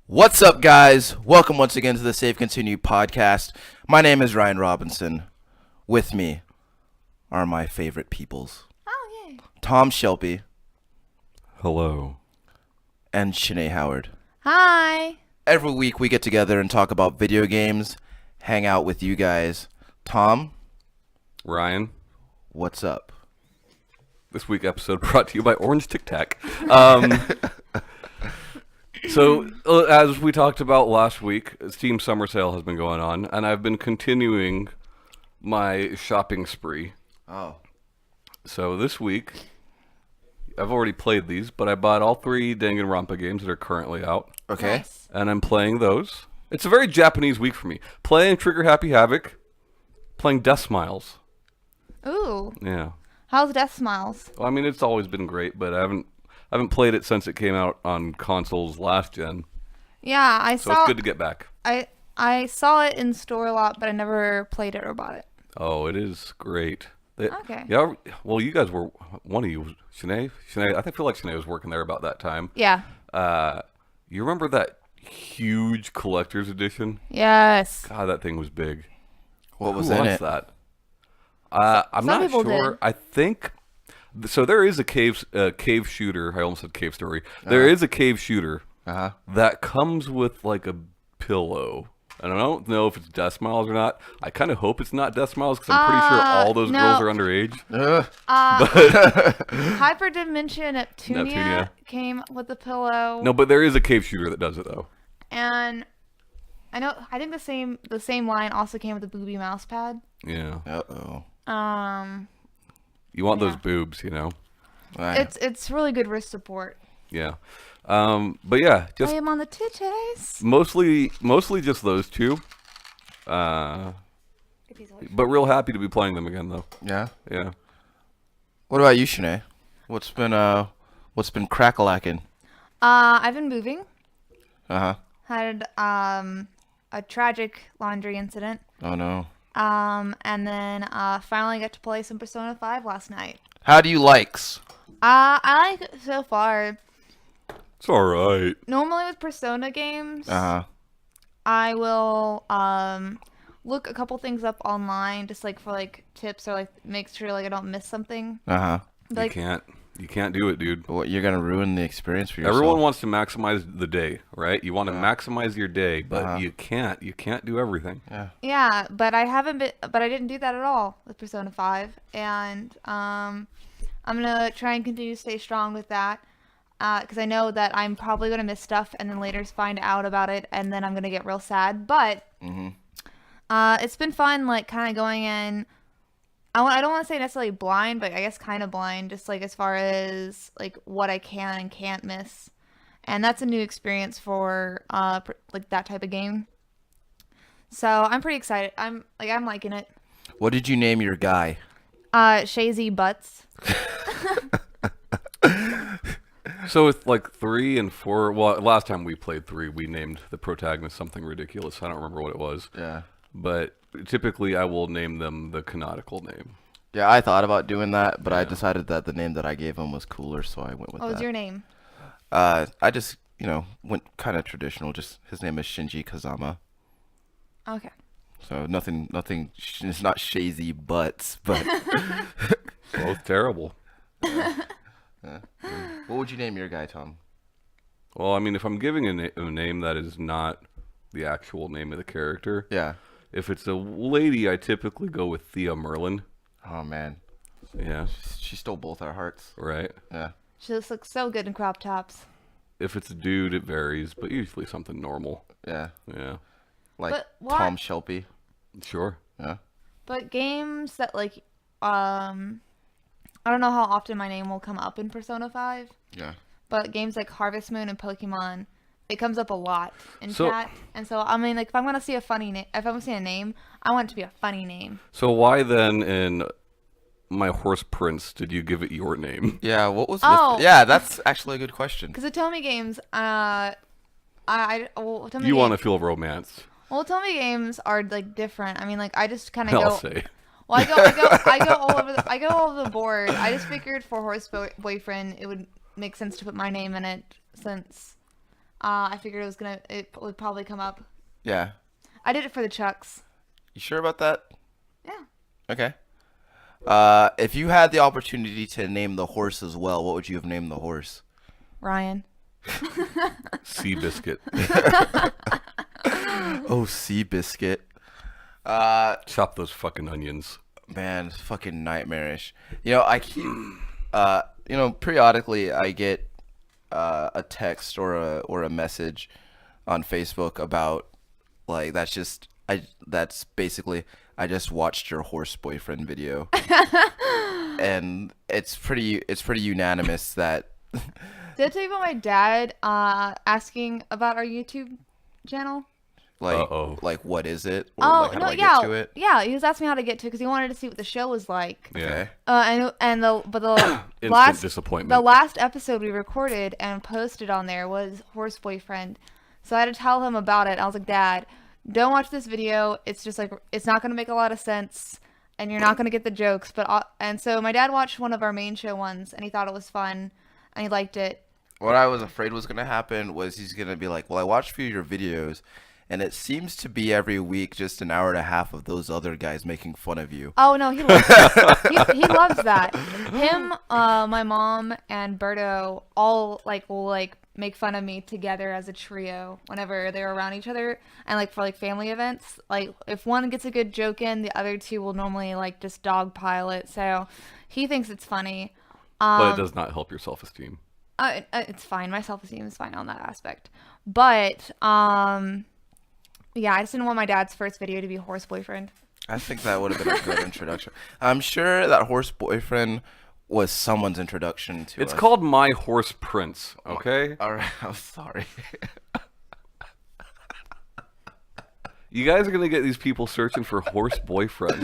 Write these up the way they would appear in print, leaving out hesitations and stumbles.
What's up, guys? Welcome once again to the Save Continue podcast. My name is Ryan Robinson. With me are my favorite peoples. Oh, yay. Tom Shelby Hello. and Shanae Howard. Hi. Every week we get together and talk about video games, hang out with you guys. Tom, Ryan. what's up? This week episode brought to you by Orange Tic Tac. So, as we talked about last week, Steam Summer Sale has been going on, and I've been continuing my shopping spree. Oh. So this week, I've already played these, but I bought all three Danganronpa games that are currently out, Okay. Nice. and I'm playing those. It's a very Japanese week for me. Playing Trigger Happy Havoc, playing Death Smiles. Ooh. Yeah. How's Death Smiles? Well, I mean, it's always been great, but I haven't played it since it came out on consoles last gen. Yeah, I So saw. it's good to get back. I saw it in store a lot, but I never played it or bought it. Oh, it is great. Okay. Yeah. Well, you guys were one of you, Shanae. I feel like Shanae was working there about that time. Yeah. You remember that huge collector's edition? Yes. God, that thing was big. What was Who in wants it? that? I'm some not people sure. did. I think so. There is a cave shooter. I almost said cave story. There is a cave shooter Uh-huh. that comes with like a pillow. And I don't know if it's Death Smiles or not. I kind of hope it's not Death Smiles because I'm pretty sure all those no. girls are underage. Hyperdimension Neptunia Neptunia. came with a pillow. No, but there is a cave shooter that does it though. And I think the same line also came with a booby mouse pad. Yeah. Uh-oh. You want those Yeah. boobs, you know? It's really good wrist support. Yeah. But yeah, I just am on the titties. mostly just those two. But real happy to be playing them again though. Yeah? Yeah. What about you, Shanae? What's been crack-a-lacking? I've been moving. Uh-huh. Had a tragic laundry incident. Oh, no. And then finally got to play some Persona 5 last night. How do you likes? I like it so far. It's all right. Normally with Persona games, Uh-huh. I will look a couple things up online just like for like tips or like make sure like I don't miss something. Uh-huh. Like You can't do it, dude. What, you're gonna ruin the experience for yourself. Everyone wants to maximize the day, right? You want to maximize your day, but you can't. You can't do everything. Yeah. yeah, but I didn't do that at all with Persona 5, and I'm gonna try and continue to stay strong with that. Because I know that I'm probably going to miss stuff and then later find out about it and then I'm going to get real sad. But it's been fun, like, kind of going in. I don't want to say necessarily blind, but I guess kind of blind, just, like, as far as, like, what I can and can't miss. And that's a new experience for, like, that type of game. So I'm pretty excited. I'm liking it. What did you name your guy? Shazy Butts. So with like 3 and 4, well, last time we played 3, we named the protagonist something ridiculous. I don't remember what it was. Yeah. But typically I will name them the canonical name. Yeah, I thought about doing that, but I decided that the name that I gave him was cooler, so I went with What that. was your name? I just, went kind of traditional. Just his name is Shinji Kazama. Okay. So nothing. It's not Shazy Butts, but Both terrible. what would you name your guy, Tom? Well, I mean, if I'm giving a name that is not the actual name of the character, Yeah. if it's a lady, I typically go with Thea Merlin. Oh man, Yeah, she stole both our hearts. right. Yeah. She just looks so good in crop tops. If it's a dude, it varies, but usually something normal. Yeah. Yeah, Like But why- Tom Shelby. sure. Yeah. But games that like I don't know how often my name will come up in Persona 5, Yeah. but games like Harvest Moon and Pokemon, it comes up a lot in So- chat. And so I mean, like if I'm gonna see a funny name, if I'm gonna see a name, I want it to be a funny name. So why then in My Horse Prince did you give it your name? Yeah. What was? Oh. Yeah, that's actually a good question. Because the Tomy games, You want to feel romance? Well, Tomy games are like different. I mean, like I just kind of I'll go. say. Well, I go all over the board. I just figured for Horse Boyfriend, it would make sense to put my name in it since I figured it would probably come up. Yeah. I did it for the Chucks. You sure about that? Yeah. Okay. If you had the opportunity to name the horse as well, what would you have named the horse? Ryan. Seabiscuit. Oh, Seabiscuit. Chop those fucking onions. Man, it's fucking nightmarish. You know, I keep, periodically I get a text or a message on Facebook about like that's basically I just watched your horse boyfriend video, and it's pretty unanimous that Did I tell you about my dad asking about our YouTube channel? like what is it? Or Oh like, how no, do I yeah, get to it? yeah. He was asking me how to get to it because he wanted to see what the show was like. Yeah. Okay. And the Instant last disappointment. the last episode we recorded and posted on there was Horse Boyfriend, so I had to tell him about it. I was like, Dad, don't watch this video. It's just like it's not gonna make a lot of sense, and you're not gonna get the jokes. And so my dad watched one of our main show ones, and he thought it was fun, and he liked it. What I was afraid was gonna happen was he's gonna be like, well, I watched a few of your videos, and it seems to be every week just an hour and a half of those other guys making fun of you. Oh no, he loves that. he loves that. Him, my mom, and Berto all will make fun of me together as a trio whenever they're around each other, and like for like family events. Like if one gets a good joke in, the other two will normally like just dogpile it. So he thinks it's funny. But it does not help your self-esteem. It's fine. My self-esteem is fine on that aspect. But yeah, I just didn't want my dad's first video to be Horse Boyfriend. I think that would have been a good introduction. I'm sure that horse boyfriend was someone's introduction to It's us. called My Horse Prince, okay? All right, I'm sorry. You guys are going to get these people searching for horse boyfriend.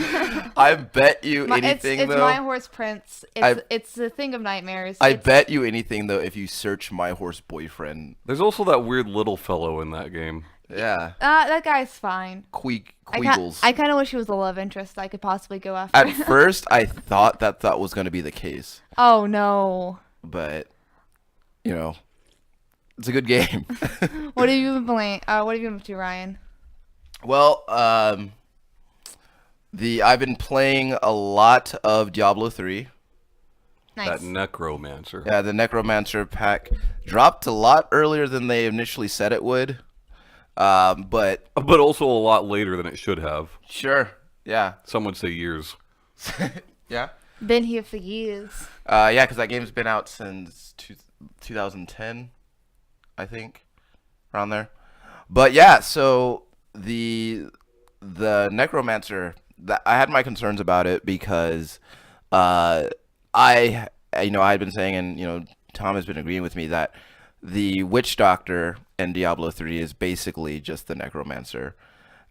I bet you anything it's though. My Horse Prince. It's the thing of nightmares. I bet you anything though if you search my horse boyfriend. There's also that weird little fellow in that game. Yeah. That guy's fine. Queagles. I kind of wish he was the love interest I could possibly go after. At first, I thought that was going to be the case, Oh no. but you know, it's a good game. What have you been playing? What have you been up to, Ryan? Well, I've been playing a lot of Diablo 3. Nice. That necromancer. Yeah, the Necromancer pack dropped a lot earlier than they initially said it would. But also a lot later than it should have. sure, yeah, Some would say years. yeah, Been here for years. yeah, because that game's been out since 2010, I think, around there. But yeah, so the Necromancer, I had my concerns about it because I had been saying, and Tom has been agreeing with me that the Witch Doctor in Diablo 3 is basically just the Necromancer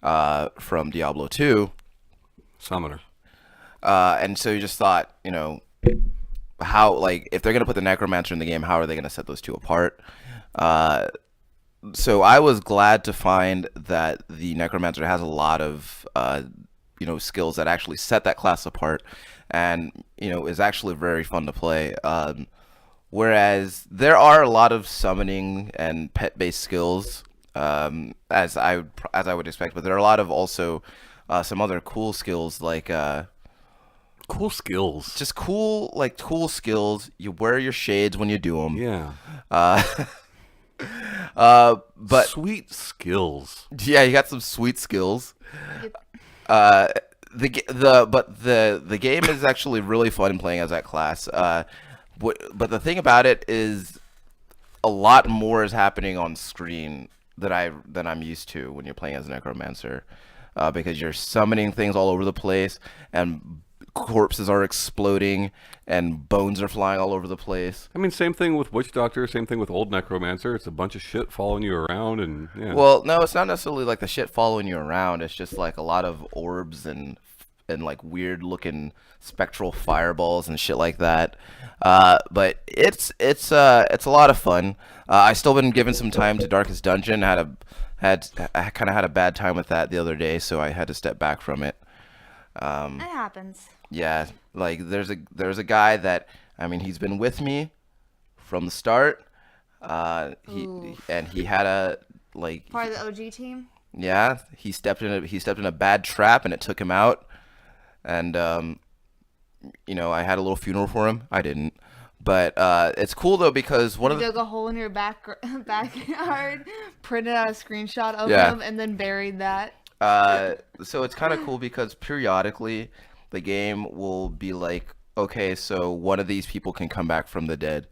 from Diablo 2. Summoner. And so you just thought, how, like, if they're going to put the Necromancer in the game, how are they going to set those two apart? So I was glad to find that the Necromancer has a lot of, skills that actually set that class apart and, is actually very fun to play. Whereas there are a lot of summoning and pet-based skills, as I would expect, but there are a lot of also some other cool skills like Cool skills. just cool skills. You wear your shades when you do them. Yeah. But Sweet skills. yeah, you got some sweet skills. The game is actually really fun playing as that class. But the thing about it is, a lot more is happening on screen than I'm used to when you're playing as Necromancer, because you're summoning things all over the place, and corpses are exploding, and bones are flying all over the place. I mean, same thing with Witch Doctor, same thing with Old Necromancer. It's a bunch of shit following you around, and yeah. Well, no, it's not necessarily like the shit following you around. It's just like a lot of orbs and like weird looking spectral fireballs and shit like that. But it's a lot of fun. I still been giving some time to Darkest Dungeon. I kind of had a bad time with that the other day, so I had to step back from it. That happens. Yeah, like there's a guy that, I mean, he's been with me from the start. Ooh. He had a like Part of the OG team. yeah, he stepped in a bad trap and it took him out. And I had a little funeral for him. I didn't. But it's cool though because one You of the dug a hole in your backyard, printed out a screenshot of Yeah. him, and then buried that. so it's kind of cool because periodically the game will be like, okay, so one of these people can come back from the dead.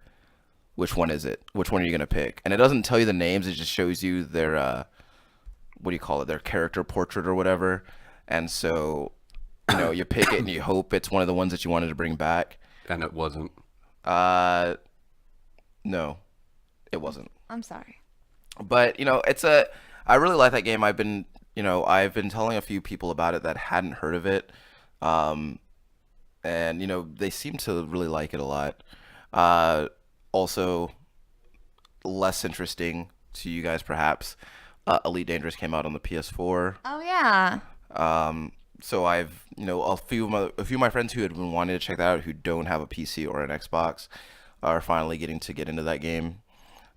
Which one is it? Which one are you gonna pick? And it doesn't tell you the names. It just shows you their what do you call it? Their character portrait or whatever. And so you pick it and you hope it's one of the ones that you wanted to bring back. And it wasn't. No, it wasn't. I'm sorry. But I really like that game. I've been telling a few people about it that hadn't heard of it, and they seem to really like it a lot. Also, less interesting to you guys perhaps. Elite Dangerous came out on the PS4. Oh yeah. So I've a few of my friends who had been wanting to check that out who don't have a PC or an Xbox are finally getting to get into that game.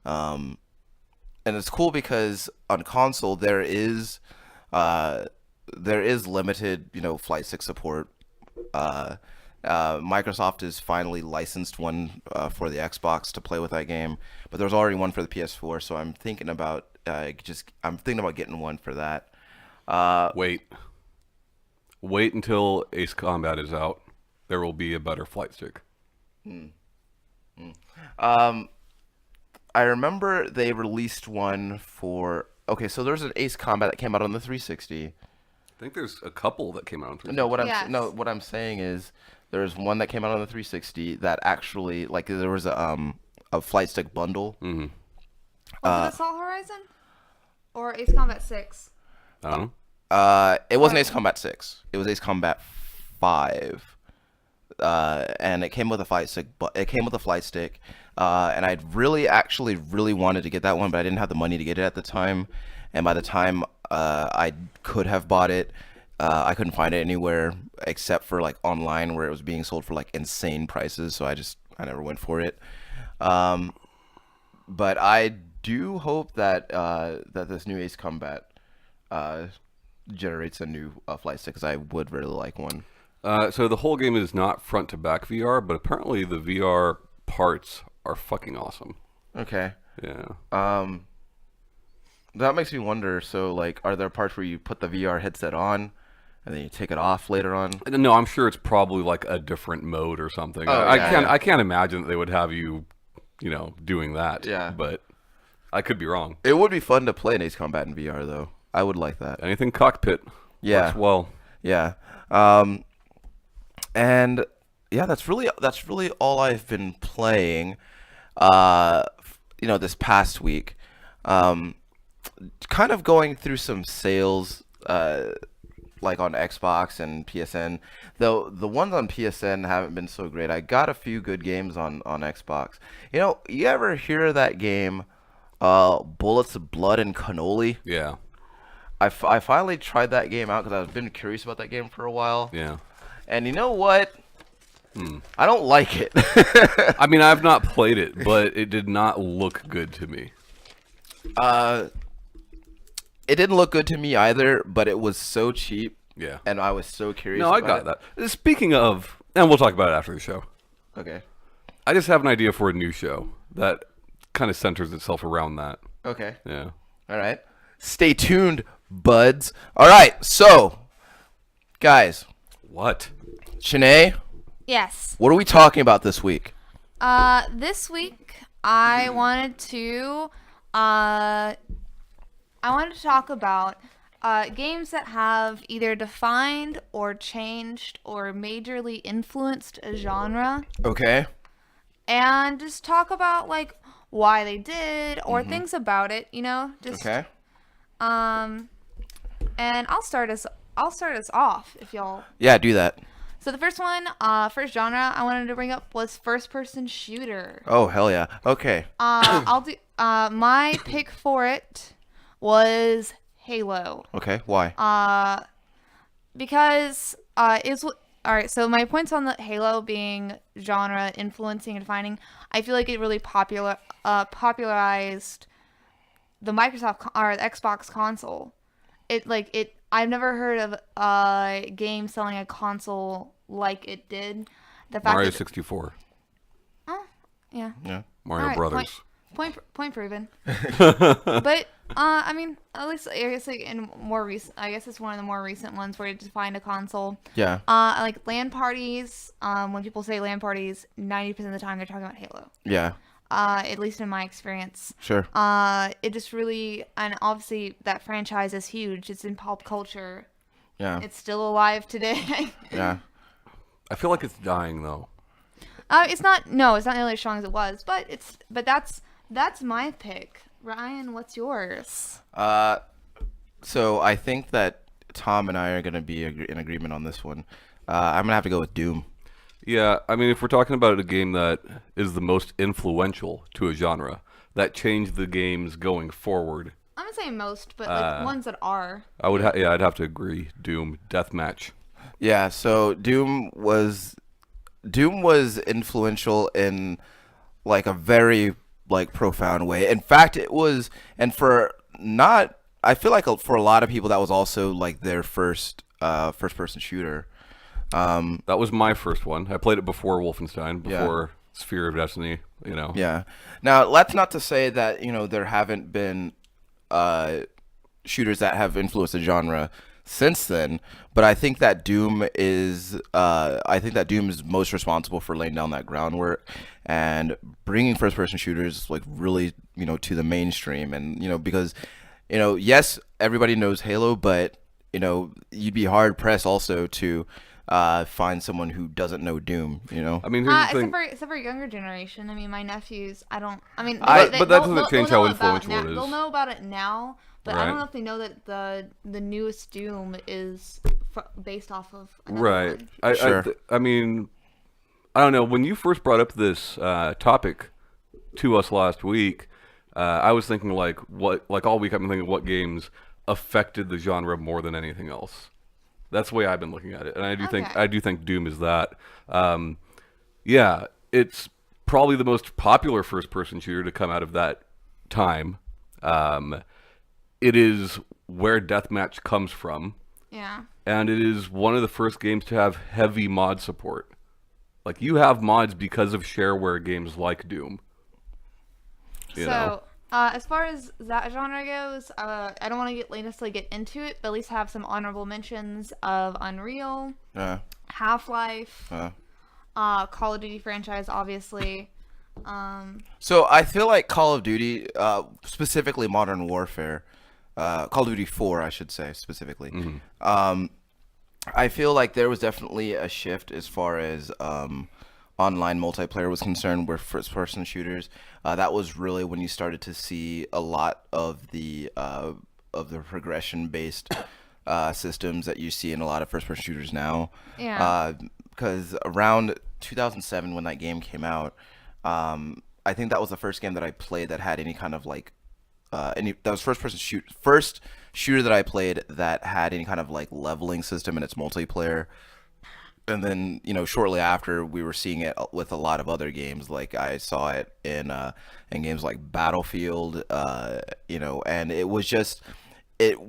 And it's cool because on console there is limited flight stick support. Microsoft has finally licensed one for the Xbox to play with that game, but there's already one for the PS4. So I'm thinking about getting one for that. Wait until Ace Combat is out. There will be a better flight stick. I remember they released one for. Okay, so there's an Ace Combat that came out on the 360. I think there's a couple that came out on 360. No, Yes. what I'm saying is there's one that came out on the 360 that actually there was a flight stick bundle. Mm-hmm. Was it Assault Horizon? Or Ace Combat 6? I don't know. It wasn't Ace Combat 6. It was Ace Combat 5. And it came with a flight stick, and I'd really wanted to get that one, but I didn't have the money to get it at the time. And by the time I could have bought it, I couldn't find it anywhere except for online where it was being sold for insane prices. So I never went for it. But I do hope that that this new Ace Combat generates a new flight stick because I would really like one. So the whole game is not front to back VR, but apparently the VR parts are fucking awesome. Okay. Yeah. That makes me wonder. So, are there parts where you put the VR headset on, and then you take it off later on? No, I'm sure it's probably a different mode or something. Oh, I can't imagine that they would have you, doing that. Yeah. But I could be wrong. It would be fun to play an Ace Combat in VR, though. I would like that. Anything cockpit. Yeah. Works well. Yeah. And yeah, that's really all I've been playing. This past week. Kind of going through some sales, on Xbox and PSN. Though the ones on PSN haven't been so great. I got a few good games on Xbox. You ever hear of that game, Bullets of Blood and Cannoli? Yeah. I finally tried that game out because I've been curious about that game for a while. Yeah. And you know what? I don't like it. I mean, I've not played it, but it did not look good to me. It didn't look good to me either, but it was so cheap. Yeah. And I was so curious. No, I about got that. Speaking of, and we'll talk about it after the show. Okay. I just have an idea for a new show that kind of centers itself around that. Okay. Yeah. All right. Stay tuned, buds. All right. So, guys, What? Shanae, Yes. what are we talking about this week? This week I wanted to talk about games that have either defined or changed or majorly influenced a genre, Okay. and just talk about why they did or things about it. Just Okay. and I'll start us off if y'all. Yeah, do that. So the first one, first genre I wanted to bring up was first-person shooter. Oh, hell yeah. Okay. I'll do. My pick for it was Halo. Okay. Why? Because all right. So my points on the Halo being genre influencing and defining, I feel like it really popularized the or the Xbox console. I've never heard of a game selling a console like it did. The fact Mario that 64. oh yeah. Yeah. Mario All right, Brothers. Point proven. But I mean, at least I guess like in more recent, I guess it's one of the more recent ones where you define a console. Yeah. Like LAN parties. When people say LAN parties, 90% of the time they're talking about Halo. Yeah. At least in my experience. Sure. It just really, and obviously that franchise is huge. It's in pop culture. Yeah. It's still alive today. Yeah. I feel like it's dying though. It's not nearly as strong as it was, but that's my pick. Ryan, what's yours? So I think that Tom and I are gonna be in agreement on this one. I'm gonna have to go with Doom. Yeah, I mean, if we're talking about a game that is the most influential to a genre, that changed the games going forward, I'm gonna say most, but like ones that are. I'd have to agree. Doom, Deathmatch. Yeah. So Doom was influential in like a very like profound way. In fact, it was, and I feel like for a lot of people that was also like their first person shooter. That was my first one. I played it before Wolfenstein, before Sphere of Destiny, you know. Yeah. Now, that's not to say that, there haven't been shooters that have influenced the genre since then, but I think that Doom is most responsible for laying down that groundwork and bringing first person shooters like really, to the mainstream. And, because, yes, everybody knows Halo, but, you'd be hard pressed also to find someone who doesn't know Doom, I mean, here's the thing. Except for younger generation. I mean, my nephews. But that doesn't change how influential it is. They'll know about it now, but I Right. don't know if they know that the newest Doom is based off of another Right. one. Sure. I mean, I don't know. When you first brought up this topic to us last week, I was thinking like all week I've been thinking what games affected the genre more than anything else. That's the way I've been looking at it, and I do think Doom is that. Yeah, it's probably the most popular first-person shooter to come out of that time. It is where Deathmatch comes from. Yeah. And it is one of the first games to have heavy mod support. Like, you have mods because of shareware games like Doom. You know? As far as that genre goes, I don't want to necessarily get into it, but at least have some honorable mentions of Unreal, Half-Life, Call of Duty franchise, obviously. So I feel like Call of Duty, specifically Modern Warfare, Call of Duty 4, I should say specifically. Mm-hmm. I feel like there was definitely a shift as far as online multiplayer was concerned with first-person shooters. That was really when you started to see a lot of the progression-based systems that you see in a lot of first-person shooters now. Yeah. Because around 2007, when that game came out, I think that was the first game that I played that had any kind of like that was first shooter that I played that had any kind of like leveling system in its multiplayer. And then, shortly after, we were seeing it with a lot of other games. Like I saw it in games like Battlefield, and it was just it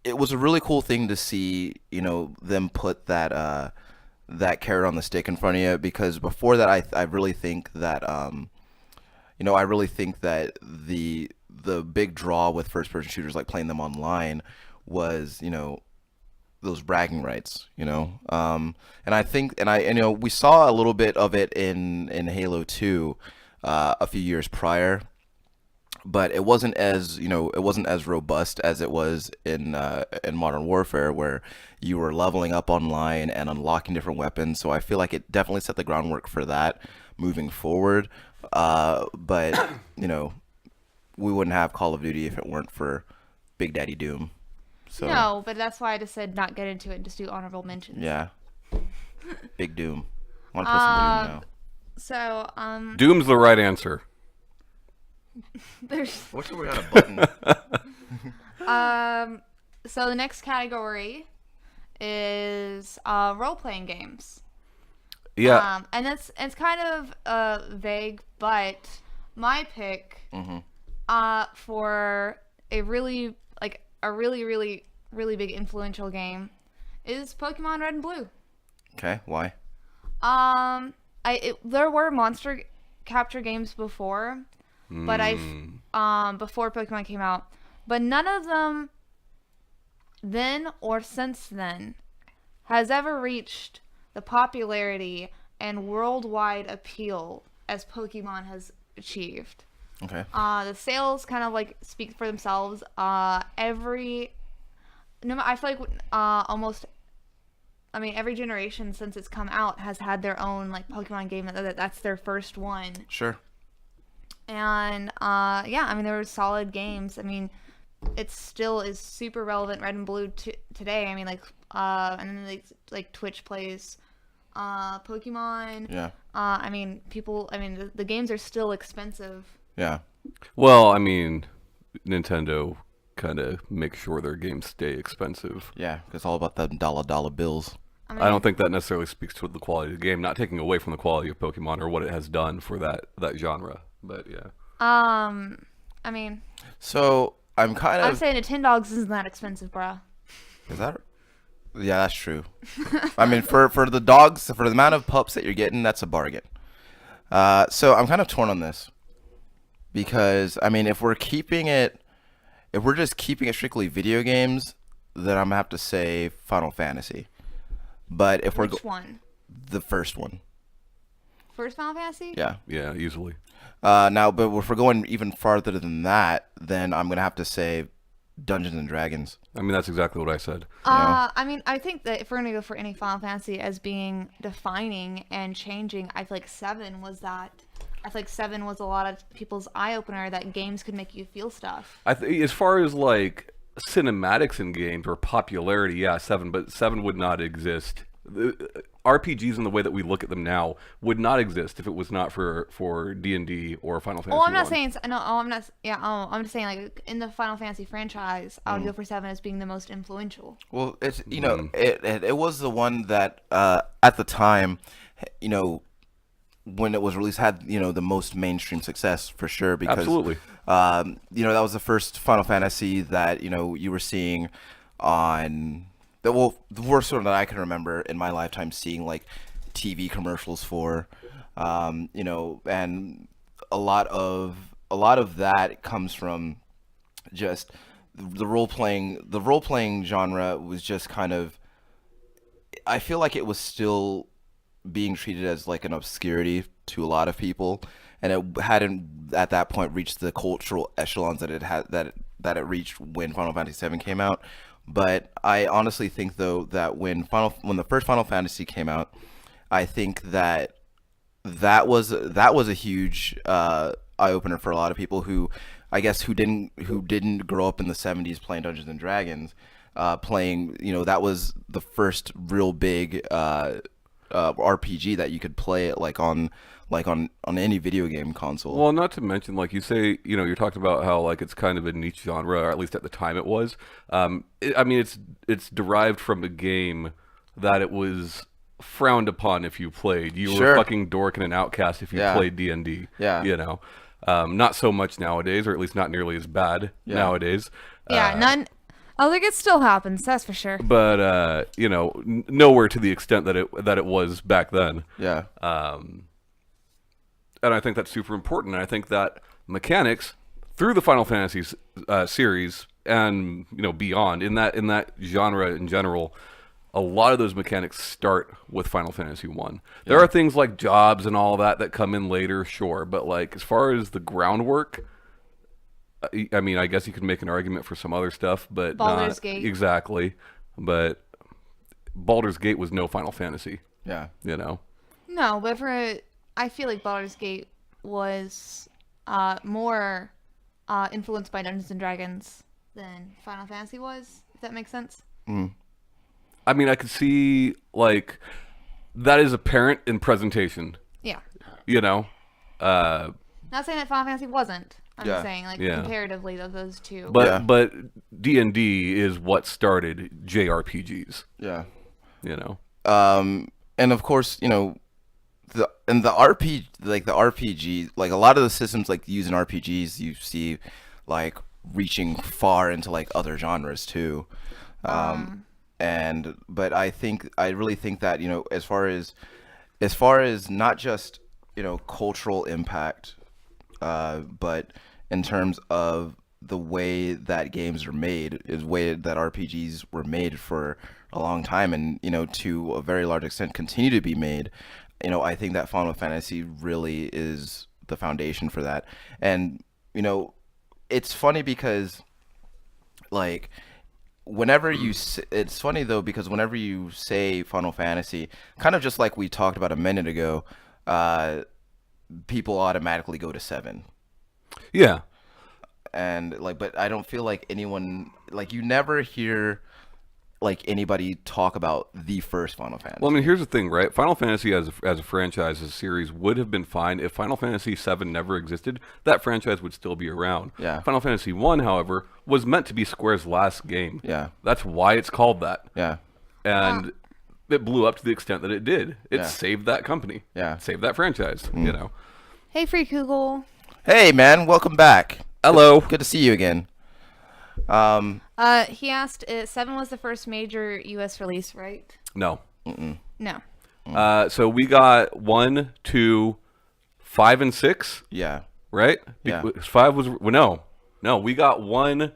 was a really cool thing to see, them put that carrot on the stick in front of you, because before that, I really think that the big draw with first person shooters, like playing them online, was, those bragging rights, and we saw a little bit of it in Halo 2 a few years prior, but it wasn't as robust as it was in Modern Warfare, where you were leveling up online and unlocking different weapons. So I feel like it definitely set the groundwork for that moving forward. But we wouldn't have Call of Duty if it weren't for Big Daddy Doom. So, no, but that's why I just said not get into it and just do honorable mentions. Yeah. Big Doom. I want to play some Doom now. So, Doom's the right answer. there's What's the way on a button? so the next category is role-playing games. Yeah. And it's kind of vague, but my pick for a really really big influential game is Pokemon Red and Blue. Okay, why? There were monster capture games before, but before Pokemon came out, but none of them then or since then has ever reached the popularity and worldwide appeal as Pokemon has achieved. Okay. The sales kind of like speak for themselves. I feel like every generation since it's come out has had their own like Pokemon game that's their first one. Sure. And there were solid games. I mean, it still is super relevant, Red and Blue today. I mean, and then like Twitch plays Pokemon. Yeah. The games are still expensive. Yeah. Well, I mean, Nintendo kind of makes sure their games stay expensive. Yeah, it's all about them dollar bills. I don't think that necessarily speaks to the quality of the game, not taking away from the quality of Pokemon or what it has done for that genre. But yeah. So I'm kind of. I'd say Nintendogs isn't that expensive, bruh. Is that? Yeah, that's true. I mean, for the dogs, for the amount of pups that you're getting, that's a bargain. So I'm kind of torn on this because I mean, if we're just keeping it strictly video games, then I'm gonna have to say Final Fantasy. But if Which one? The first one. First Final Fantasy? Yeah, easily. Now, but if we're going even farther than that, then I'm gonna have to say Dungeons and Dragons. I mean, that's exactly what I said. I think that if we're gonna go for any Final Fantasy as being defining and changing, I feel like 7 was that. I feel like 7 was a lot of people's eye opener that games could make you feel stuff. As far as like cinematics in games or popularity, yeah, 7, but 7 would not exist. RPGs in the way that we look at them now would not exist if it was not for D&D or Final Fantasy. I'm not saying no. I'm not. Yeah. I'm just saying like in the Final Fantasy franchise, I would go for 7 as being the most influential. Well, it's it was the one that at the time, when it was released had the most mainstream success for sure because absolutely. That was the first Final Fantasy that you were seeing on the worst one that I can remember in my lifetime seeing like TV commercials for, and a lot of that comes from just the role playing genre was just kind of, I feel like it was still being treated as like an obscurity to a lot of people, and it hadn't at that point reached the cultural echelons that it reached when Final Fantasy VII came out. But I honestly think though that when the first Final Fantasy came out, I think that was a huge eye opener for a lot of people who didn't grow up in the 70s playing Dungeons and Dragons, that was the first real big RPG that you could play it on any video game console. Well, not to mention, like you say, you're talking about how like it's kind of a niche genre, or at least at the time it was. It's derived from a game that it was frowned upon if you played. You were a fucking dork and an outcast if you played D&D. Yeah. Not so much nowadays, or at least not nearly as bad nowadays. None. I think it still happens, that's for sure. But nowhere to the extent that it was back then. Yeah. And I think that's super important. And I think that mechanics through the Final Fantasy series and beyond in that genre in general, a lot of those mechanics start with Final Fantasy 1. There are things like jobs and all that come in later, sure, but like as far as the groundwork, I mean, I guess you could make an argument for some other stuff, but Baldur's Gate. Exactly. But Baldur's Gate was no Final Fantasy. Yeah. No, but I feel like Baldur's Gate was more influenced by Dungeons and Dragons than Final Fantasy was, if that makes sense. Mm. I mean, I could see like that is apparent in presentation. Yeah. Not saying that Final Fantasy wasn't. I'm Yeah. saying, like, Yeah. comparatively, those two. But Yeah. but D&D is what started JRPGs. Yeah. You know. And of course, the RPG, like a lot of the systems like used in RPGs, you see like reaching far into like other genres too. But I really think that, as far as not just, cultural impact, but in terms of the way that games are made, is way that RPGs were made for a long time, and to a very large extent continue to be made. I think that Final Fantasy really is the foundation for that. And it's funny because, like, it's funny though, because whenever you say Final Fantasy, kind of just like we talked about a minute ago, people automatically go to 7. Yeah. And like, but I don't feel like anyone, like, you never hear like anybody talk about the first Final Fantasy. Well, I mean, here's the thing, right? Final Fantasy as a franchise, as a series, would have been fine if Final Fantasy VII never existed. That franchise would still be around. Yeah. Final Fantasy I, however, was meant to be Square's last game. Yeah. That's why it's called that. Yeah. And it blew up to the extent that it did. It Yeah. saved that company. Yeah. Saved that franchise, you know. Hey, Free Kugel. Hey man, welcome back. Hello. Good to see you again. He asked, 7 was the first major U.S. release, right? No. No. So we got 1, 2, 5, and 6, Yeah. right? Yeah. 5 was no. We got 1,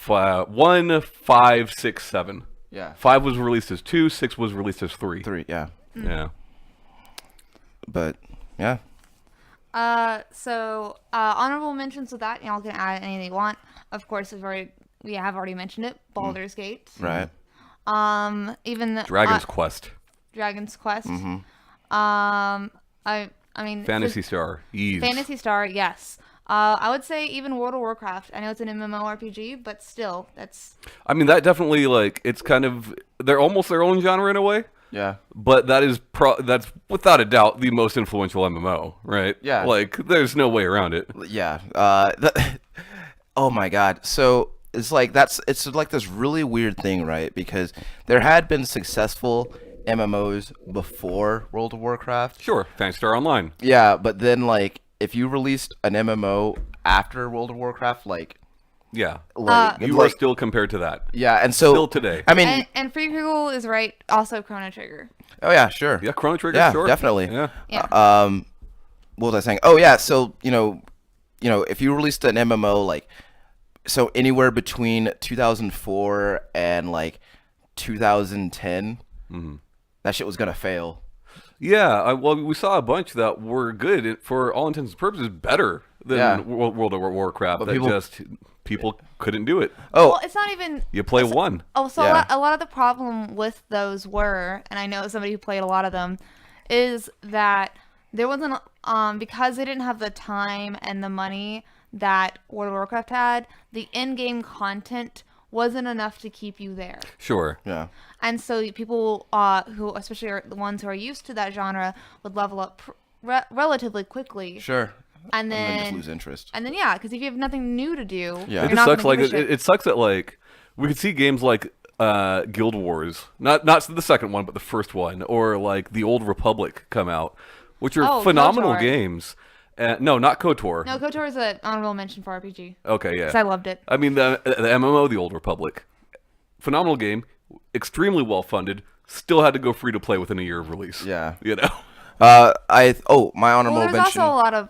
5, 6, 7. Yeah. 5 was released as 2. 6 was released as 3. 3. Yeah. Yeah. But yeah. So honorable mentions with that. Y'all can add anything you want. Of course, we have already mentioned it. Baldur's Gate. Right. Even the Dragon's Quest. Dragon's Quest. I mean, Phantasy Star. Ease. Phantasy Star. Yes. I would say even World of Warcraft. I know it's an MMORPG, but still, that's. I mean, that definitely, like, it's kind of, they're almost their own genre in a way. Yeah. But that is that's without a doubt the most influential MMO, right? Yeah. Like, there's no way around it. Yeah. Oh my God. So it's like it's like this really weird thing, right? Because there had been successful MMOs before World of Warcraft. Sure, Phantasy Star Online. Yeah, but then like if you released an MMO after World of Warcraft, Yeah. like You are still compared to that. yeah, and so Still today. I mean, And Free Kugel is right. Also, Chrono Trigger. oh yeah, sure. Yeah, Chrono Trigger, Yeah, sure. definitely. Yeah. Yeah. What was I saying? Oh yeah, so if you released an MMO like so anywhere between 2004 and like 2010, that shit was gonna fail. Yeah, well, we saw a bunch that were good, for all intents and purposes, better than Yeah. World of Warcraft. But That people couldn't do it. Oh, Well, it's not even. You play one. Oh, so Yeah. a lot of the problem with those were, and I know somebody who played a lot of them, is that there wasn't, because they didn't have the time and the money that World of Warcraft had, the in-game content wasn't enough to keep you there. Sure. yeah. And so people who, especially are the ones who are used to that genre, would level up relatively quickly. Sure. And then just lose interest. And then, yeah, because if you have nothing new to do, Yeah. you're It just not sucks. gonna Like give a shit. it sucks that like we could see games like Guild Wars, not the second one, but the first one, or like the Old Republic come out, which are Oh, phenomenal KOTOR. games. No, not KOTOR. No, KOTOR is an honorable mention for RPG. Okay, yeah. Because I loved it. I mean the MMO, the Old Republic, phenomenal game, extremely well funded. Still had to go free to play within a year of release. Yeah. You know. My honorable Well, there's mention. also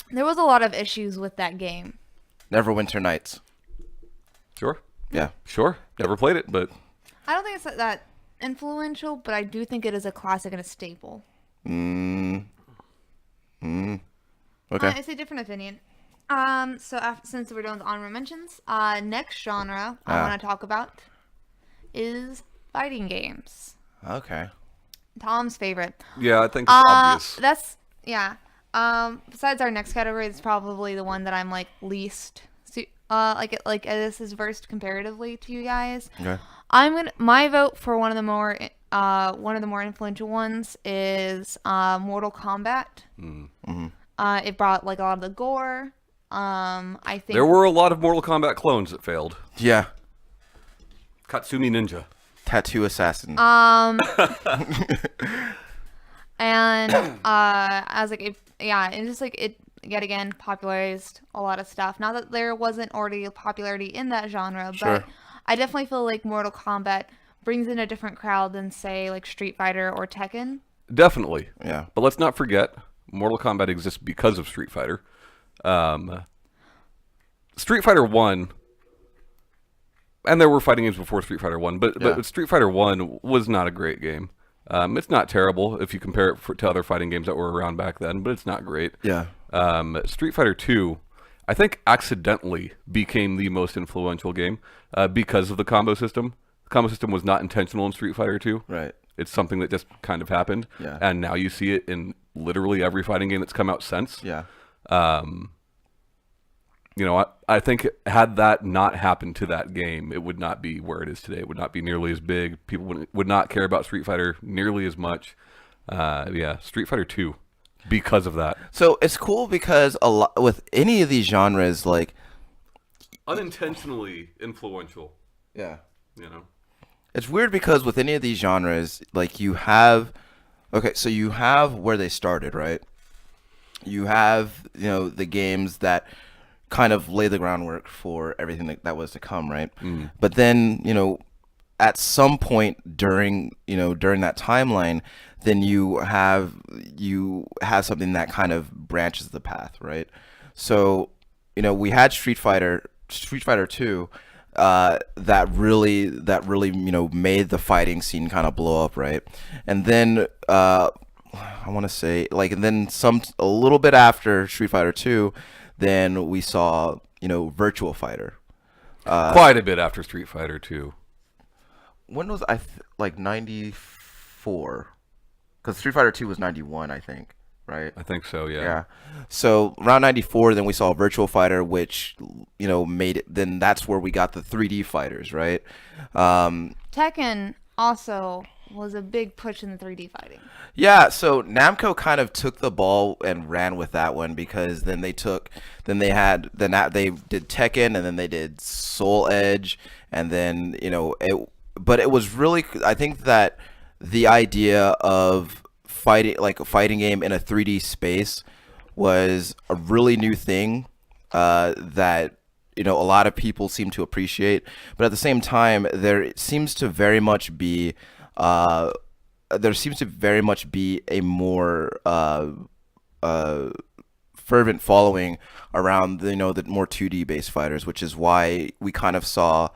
there was a lot of issues with that game. Neverwinter Nights. Sure. Yeah. Sure. Never played it, but I don't think it's that influential, but I do think it is a classic and a staple. Okay. It's a different opinion. Since we're done with honorable mentions, next genre I want to talk about is fighting games. Okay. Tom's favorite. yeah, I think it's obvious. That's yeah. Besides our next category, it's probably the one that I'm like least this is versed comparatively to you guys. Okay. My vote for one of the more influential ones is Mortal Kombat. It brought like a lot of the gore. I think There were a lot of Mortal Kombat clones that failed. Yeah. Katsumi Ninja. Tattoo assassin. And I was like, it's just like it yet again popularized a lot of stuff. Not that there wasn't already a popularity in that genre, Sure. but I definitely feel like Mortal Kombat brings in a different crowd than say like Street Fighter or Tekken. Definitely. Yeah. But let's not forget, Mortal Kombat exists because of Street Fighter. Street Fighter 1, and there were fighting games before Street Fighter 1, but Street Fighter 1 was not a great game. It's not terrible if you compare it to other fighting games that were around back then, but it's not great. Yeah. Street Fighter 2, I think accidentally became the most influential game because of the combo system. The combo system was not intentional in Street Fighter 2. Right. It's something that just kind of happened. Yeah. And now you see it in literally every fighting game that's come out since. Yeah. You know, I think had that not happened to that game, it would not be where it is today. It would not be nearly as big. People would not care about Street Fighter nearly as much. Street Fighter 2, because of that. So it's cool because a lot with any of these genres, like Unintentionally influential, yeah, you know. it's weird because with any of these genres, like you have where they started, right? You have the games that kind of lay the groundwork for everything that was to come, right? But then at some point during that timeline, then you have something that kind of branches the path, right? So we had Street Fighter 2 that really made the fighting scene kind of blow up, right? And then I want to say and then a little bit after Street Fighter 2, then we saw Virtual Fighter. Quite a bit after Street Fighter 2. When was like 94? Because Street Fighter 2 was 91, I think, right? I think so, yeah. Yeah. So around 94, then we saw Virtual Fighter, which made it. Then that's where we got the 3D fighters, right? Tekken also was a big push in the 3D fighting. Yeah, so Namco kind of took the ball and ran with that one because then they did Tekken, and then they did Soul Edge, and then but it was really, I think that the idea of a fighting game in a 3D space was a really new thing that a lot of people seem to appreciate, but at the same time there seems to very much be a more fervent following around the more 2D based fighters, which is why we kind of saw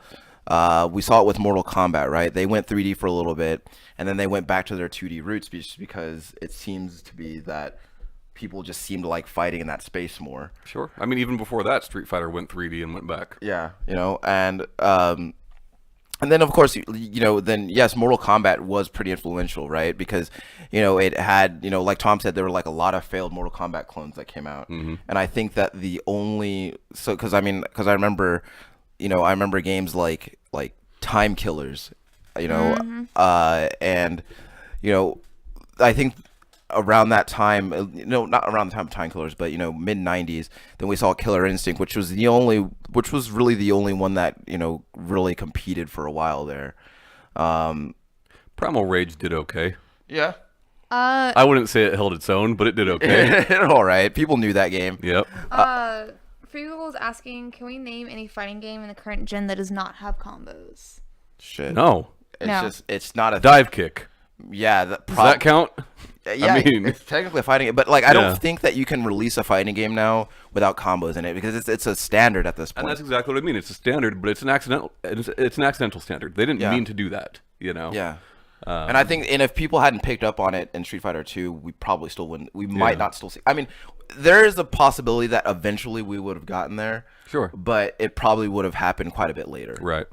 it with Mortal Kombat, right? They went 3D for a little bit, and then they went back to their 2D roots just because it seems to be that people just seem to like fighting in that space more. Sure. I mean, even before that, Street Fighter went 3D and went back. Yeah, and then of course, then yes, Mortal Kombat was pretty influential, right? Because it had, like Tom said, there were like a lot of failed Mortal Kombat clones that came out, and I think that because I remember, I remember games like Time Killers, and I think around that time, not around the time of Time Killers, but mid 90s, then we saw Killer Instinct, which was really the only one that really competed for a while there. Primal Rage did okay. Yeah. I wouldn't say it held its own, but it did okay. All right. People knew that game. Yep. Freegal is asking, can we name any fighting game in the current gen that does not have combos? Shit. No. It's not a dive kick. Yeah. Does that count? Yeah, I mean, it's technically a fighting game, but I don't think that you can release a fighting game now without combos in it because it's a standard at this point. And that's exactly what I mean. It's a standard, but it's an accidental standard. They didn't mean to do that, Yeah. And I think, and if people hadn't picked up on it in Street Fighter 2, we probably still wouldn't. We might not still see. I mean, there is a possibility that eventually we would have gotten there. Sure. But it probably would have happened quite a bit later. Right.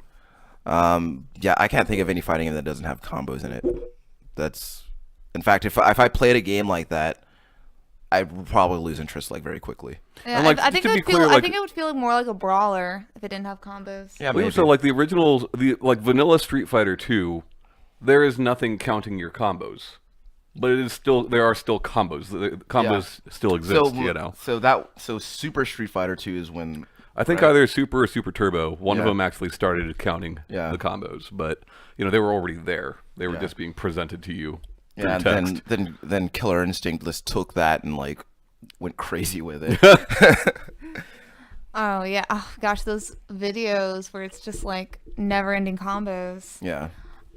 Yeah, I can't think of any fighting game that doesn't have combos in it. In fact, if I played a game like that, I would probably lose interest very quickly. Yeah, I think it would feel more like a brawler if it didn't have combos. Yeah, maybe. So the originals, vanilla Street Fighter 2, there is nothing counting your combos. But it is still there are still combos. The combos still exist. So Super Street Fighter 2 is when I think right? either Super or Super Turbo. One of Yeah. them actually started counting Yeah. the combos, but they were already there. They were Yeah. just being presented to you through Yeah, and text. then Killer Instinct just took that and like went crazy with it. Oh yeah. Oh gosh, those videos where it's just like never-ending combos. Yeah.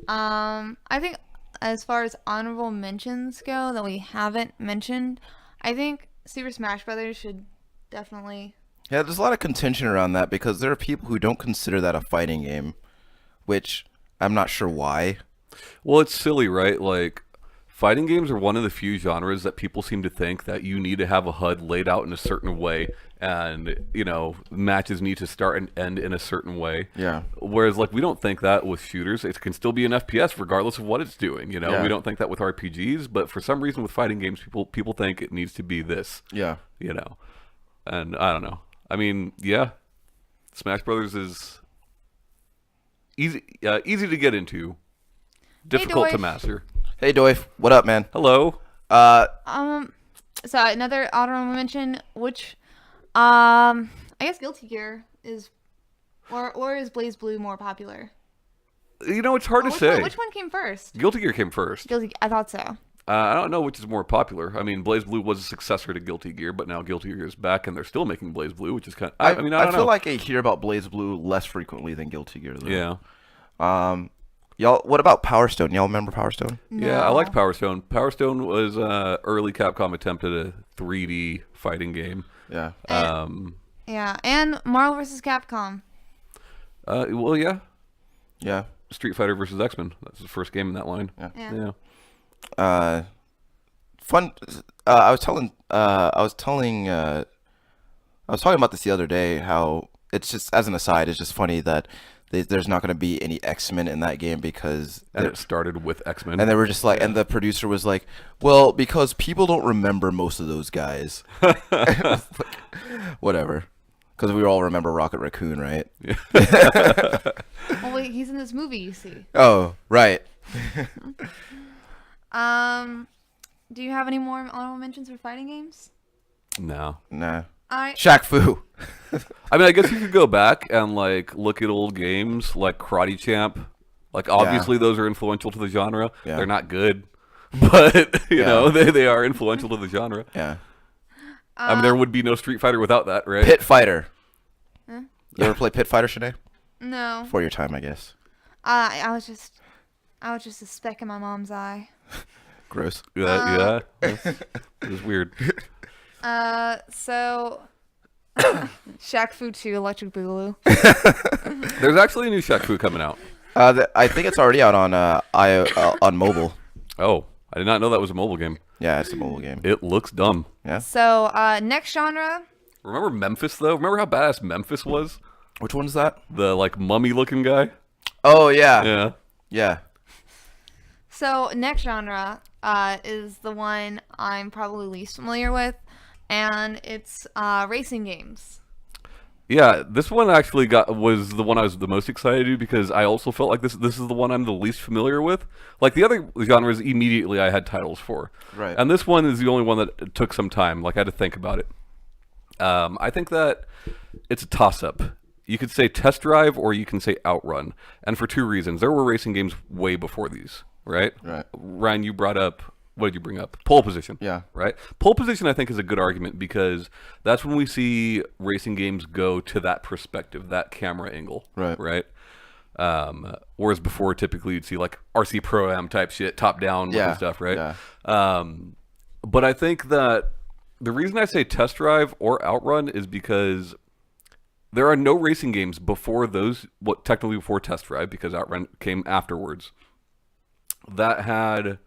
I think as far as honorable mentions go that we haven't mentioned, I think Super Smash Brothers should definitely. Yeah, there's a lot of contention around that because there are people who don't consider that a fighting game, which I'm not sure why. Well, it's silly, right? Like, fighting games are one of the few genres that people seem to think that you need to have a HUD laid out in a certain way, and matches need to start and end in a certain way. Yeah. Whereas, like, we don't think that with shooters. It can still be an FPS regardless of what it's doing. Yeah. We don't think that with RPGs, but for some reason with fighting games, people think it needs to be this. Yeah. And I don't know. I mean, yeah, Smash Brothers is easy to get into, difficult to Doif. master. Hey Doif, what up, man? Hello. So another honorable mention, which I guess Guilty Gear is, or is Blaze Blue more popular? It's hard to Which say. which one came first? Guilty Gear came first. I thought so. I don't know which is more popular. I mean, Blaze Blue was a successor to Guilty Gear, but now Guilty Gear is back, and they're still making Blaze Blue, which is kind of. I don't I feel know. like I hear about Blaze Blue less frequently than Guilty Gear, though. Yeah. Y'all, what about Power Stone? Y'all remember Power Stone? Yeah, I No. liked Power Stone. Power Stone was early Capcom attempt at a 3D fighting game. Yeah. Yeah, and Marvel vs. Capcom. Well, yeah. Yeah. Street Fighter versus X-Men. That's the first game in that line. Yeah. Fun. I was talking about this the other day. How it's just, as an aside, it's just funny that there's not going to be any X-Men in that game because. And it started with X-Men. And they were just like, and the producer was like, "Well, because people don't remember most of those guys." Whatever. Because we all remember Rocket Raccoon, right? Well, wait, he's in this movie, you see. Oh, right. Do you have any more honorable mentions for fighting games? No. Nah. I Shaq Fu. I mean, I guess you could go back and like look at old games like Karate Champ. Like obviously those are influential to the genre. Yeah. They're not good, but they are influential to the genre. Yeah. I mean, there would be no Street Fighter without that, right? Pit Fighter. You ever play Pit Fighter, Shanae? No. For your time, I guess. I was just a speck in my mom's eye. Gross. Yeah. It was weird. So Shaq Fu 2 Electric Boogaloo. There's actually a new Shaq Fu coming out. I think it's already out on on mobile. Oh, I did not know that was a mobile game. Yeah, it's a mobile game. It looks dumb. Yeah. So next genre. Remember Memphis though? Remember how badass Memphis was? Which one's that? The like mummy looking guy? Oh yeah. Yeah. Yeah. So next genre is the one I'm probably least familiar with, and it's racing games. Yeah, this one actually was the one I was the most excited to because I also felt like this is the one I'm the least familiar with. Like the other genres, immediately I had titles for. Right. And this one is the only one that took some time. Like I had to think about it. I think that it's a toss-up. You could say Test Drive or you can say Outrun. And for two reasons. There were racing games way before these, right? Right. Ryan, you brought up, what did you bring up? Pole position. Yeah. Right? Pole position, I think, is a good argument because that's when we see racing games go to that perspective, that camera angle. Right. Right? Whereas before, typically, you'd see like RC Pro-Am type shit, top-down looking stuff, right? Yeah. But I think that the reason I say Test Drive or Outrun is because there are no racing games before those, technically before Test Drive, because Outrun came afterwards, that had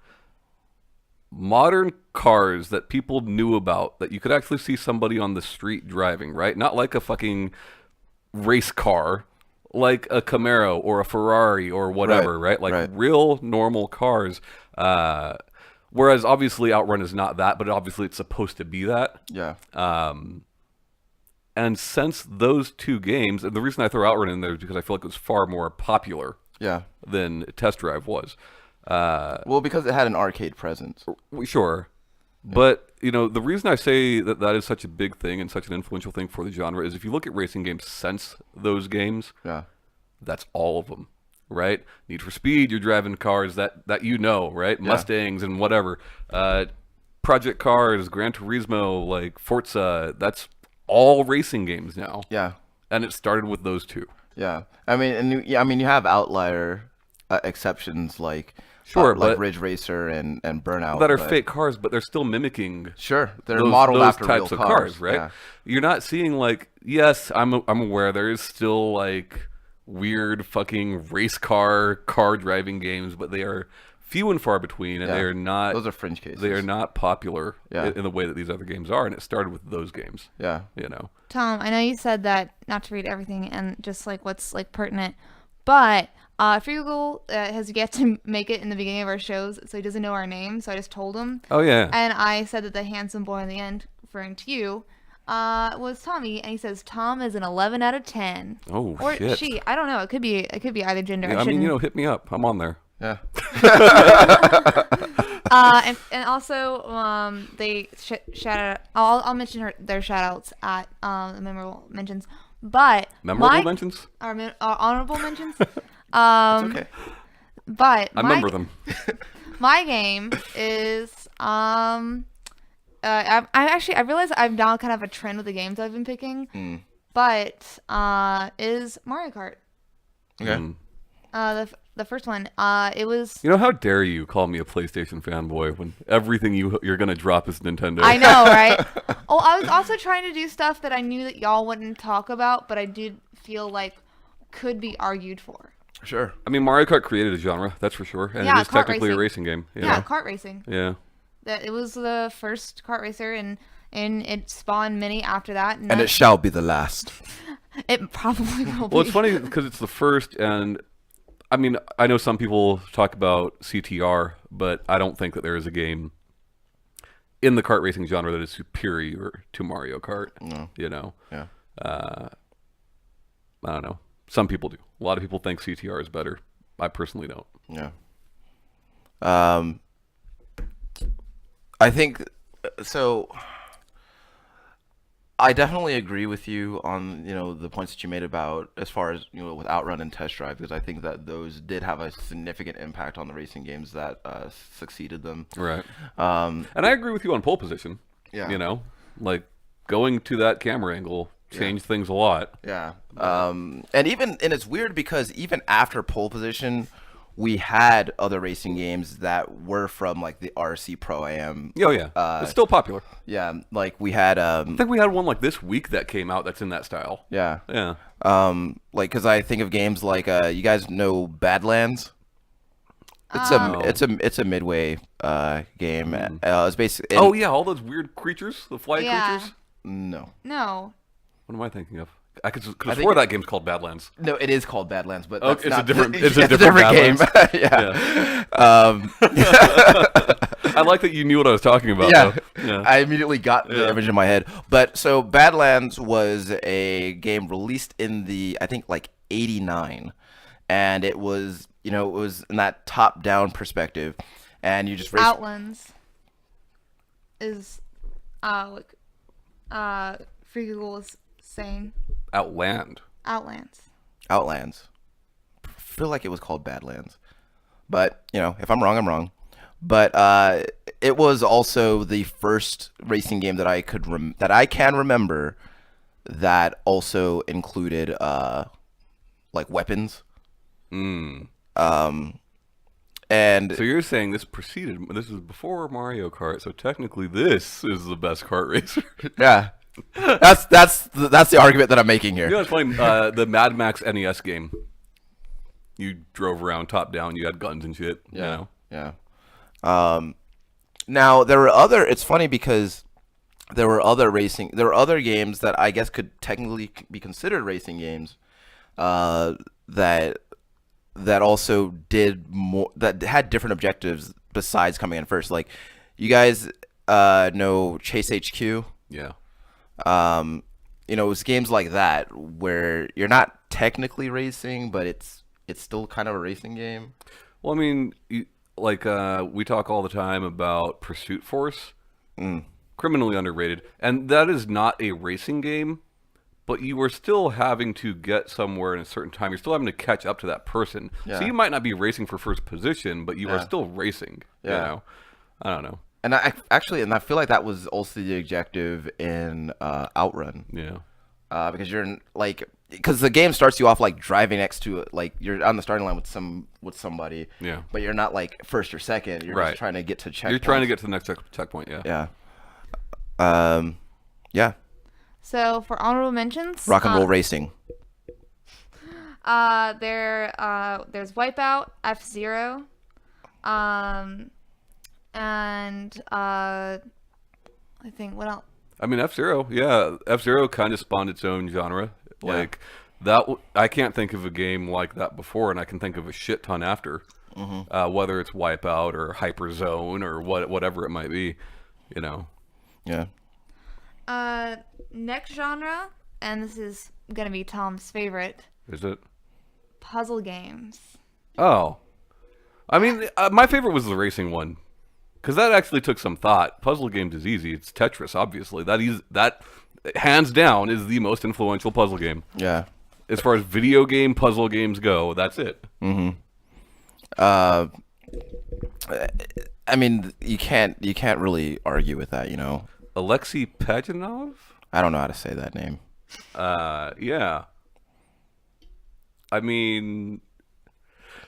modern cars that people knew about, that you could actually see somebody on the street driving, right? Not like a fucking race car, like a Camaro or a Ferrari or whatever, right? Like real normal cars. Whereas obviously Outrun is not that, but obviously it's supposed to be that. Yeah. And since those two games, and the reason I throw Outrun in there is because I feel like it was far more popular Yeah. than Test Drive was. Well, because it had an arcade presence. Sure. But, the reason I say that that is such a big thing and such an influential thing for the genre is if you look at racing games since those games, Yeah. that's all of them, right? Need for Speed, you're driving cars that right? Yeah. Mustangs and whatever. Project Cars, Gran Turismo, like Forza, that's all racing games now. Yeah. And it started with those two. Yeah. I mean, you have outlier exceptions like Sure, like but Ridge Racer and Burnout that are but- fake cars, but they're still mimicking Sure, they're those, modeled those after types real of cars, right? Yeah. You're not seeing like, yes, I'm aware there is still like weird fucking race car driving games, but they are few and far between, and Yeah. they are not. Those are fringe cases. They are not popular Yeah. in the way that these other games are, and it started with those games. Yeah. Tom, I know you said that not to read everything and just like what's like pertinent, but Free Google has yet to make it in the beginning of our shows, so he doesn't know our name. So I just told him, Oh yeah. and I said that the handsome boy in the end, referring to you, was Tommy, and he says Tom is an 11 out of 10. Oh Or shit. she, I don't know. It could be either gender. Yeah, I mean, hit me up. I'm on there. Yeah. And also, they shout out. I'll mention their shout outs at the memorable mentions. But Memorable mentions? our honorable mentions. It's okay. But I remember them. my game is I realize I've now kind of a trend with the games I've been picking. But is Mario Kart. Okay. The first one. It was. How dare you call me a PlayStation fanboy when everything you're gonna drop is Nintendo? I know, right? Oh, I was also trying to do stuff that I knew that y'all wouldn't talk about, but I did feel like could be argued for. Sure. I mean, Mario Kart created a genre, that's for sure, and Yeah, it is kart technically a racing. racing game. Yeah, kart racing. Yeah. That it was the first kart racer, and it spawned many after that. And it shall be the last. It probably will be. Well, it's funny because it's the first, and I mean, I know some people talk about CTR, but I don't think that there is a game in the kart racing genre that is superior to Mario Kart. No. Yeah. I don't know. Some people do. A lot of people think CTR is better. I personally don't. Yeah. I think so. I definitely agree with you on the points that you made about as far as with Outrun and Test Drive, because I think that those did have a significant impact on the racing games that succeeded them. Right. And I agree with you on pole position. Yeah. Like going to that camera angle changed things a lot. Yeah. And it's weird because even after pole position, we had other racing games that were from like the RC Pro Am. Oh yeah, it's still popular. Yeah, like we had. I think we had one like this week that came out that's in that style. Yeah. Yeah. Like because I think of games like you guys know Badlands. It's a Midway game. It's basically. Oh yeah, all those weird creatures, the fly creatures. No. No. What am I thinking of? I could I swear think that game's called Badlands. No, it is called Badlands, but Oh, that's it's a not different. the- It's yeah, a different game. Badlands. Yeah. I like that you knew what I was talking about. Yeah. Though. Yeah. I immediately got the image in my head. But so Badlands was a game released in I think like 89, and it was it was in that top-down perspective, and you just race. Outlands is Free Google is saying Outland. Outlands. Outlands. I feel like it was called Badlands, but if I'm wrong, I'm wrong. But it was also the first racing game that I can remember that also included like weapons. Mm. And So you're saying this is before Mario Kart, so technically this is the best kart racer. yeah, that's the argument that I'm making here. It's funny. The Mad Max NES game. You drove around top down. You had guns and shit. Yeah. Yeah. Now it's funny because there were other games that I guess could technically be considered racing games, that also did more, that had different objectives besides coming in first. Like, you guys know Chase HQ? Yeah. It was games like that where you're not technically racing, but it's still kind of a racing game. Well, I mean, like we talk all the time about Pursuit Force, criminally underrated, and that is not a racing game, but you are still having to get somewhere in a certain time. You're still having to catch up to that person. Yeah. So you might not be racing for first position, but you are Yeah. still racing. You Yeah. know? I don't know. And I feel like that was also the objective in Outrun. Yeah. Because because the game starts you off like driving next to it, like you're on the starting line with somebody. Yeah. But you're not like first or second. You're Right. just trying to get to checkpoints. You're trying to get to the next checkpoint, yeah. Yeah. Yeah. So for honorable mentions, Rock and roll racing. there's Wipeout, F-Zero, and I think what else? I mean, F-Zero, yeah. F-Zero kind of spawned its own genre. Yeah. Like, I can't think of a game like that before, and I can think of a shit ton after. Whether it's Wipeout or Hyperzone or whatever it might be, you know. Yeah. Next genre, and this is gonna be Tom's favorite, Is it? puzzle games. Oh. I mean, my favorite was the racing one. Because that actually took some thought. Puzzle games is easy. It's Tetris, obviously. That hands down is the most influential puzzle game. Yeah. As far as video game puzzle games go, that's it. I mean, you can't really argue with that, you know. Alexei Pajanov? I don't know how to say that name. Yeah. I mean,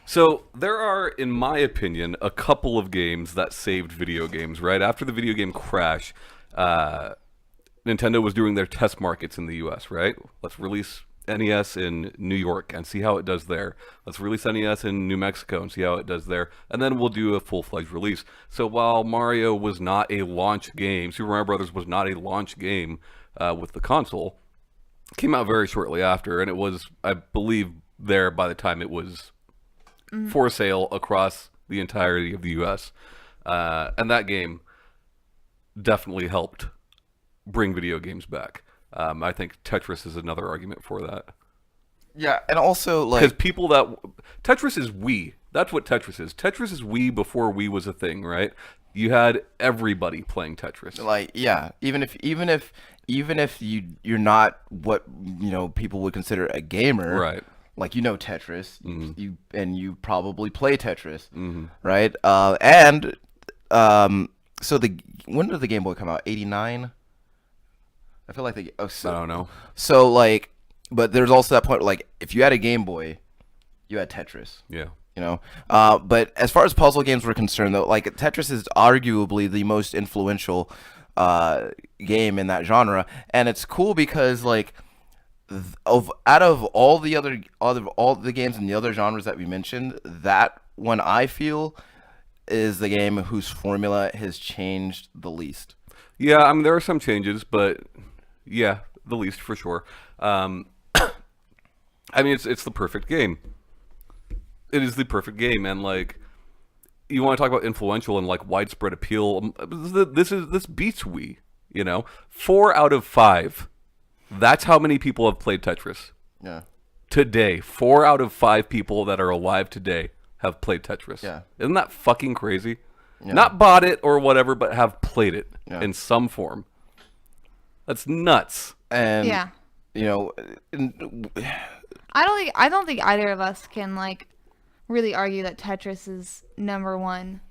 so there are, in my opinion, a couple of games that saved video games, right? After the video game crash, Nintendo was doing their test markets in the US, right? Let's release NES in New York and see how it does there. Let's release NES in New Mexico and see how it does there. And then we'll do a full-fledged release. So while Mario was not a launch game, Super Mario Brothers was not a launch game with the console, it came out very shortly after, and it was, I believe, there by the time it was for sale across the entirety of the US. And that game definitely helped bring video games back. I think Tetris is another argument for that. Yeah, and also Because like people that... Tetris is Wii. That's what Tetris is. Tetris is Wii before Wii was a thing, right? You had everybody playing Tetris. yeah, even if you're not what, you know, people would consider a gamer, Right. like, you know, Tetris, you probably play Tetris, Mm-hmm. right? So when did the Game Boy come out? 89. I feel like I don't know. So like, but there's also that point where, like, if you had a Game Boy, you had Tetris. Yeah. You know, but as far as puzzle games were concerned, though, like, Tetris is arguably the most influential game in that genre, and it's cool because, like, out of all the games in the other genres that we mentioned, that one I feel is the game whose formula has changed the least. Yeah, I mean, there are some changes, but yeah, the least for sure. I mean, it's the perfect game. It is the perfect game, and like, you want to talk about influential and like widespread appeal. This beats Wii. You know, 4 out of 5. That's how many people have played Tetris Yeah. today. 4 out of 5 people that are alive today have played Tetris. Yeah. Isn't that fucking crazy? Yeah. Not bought it or whatever, but have played it Yeah. in some form. That's nuts. And Yeah. you know, I don't think either of us can like really argue that Tetris is number one.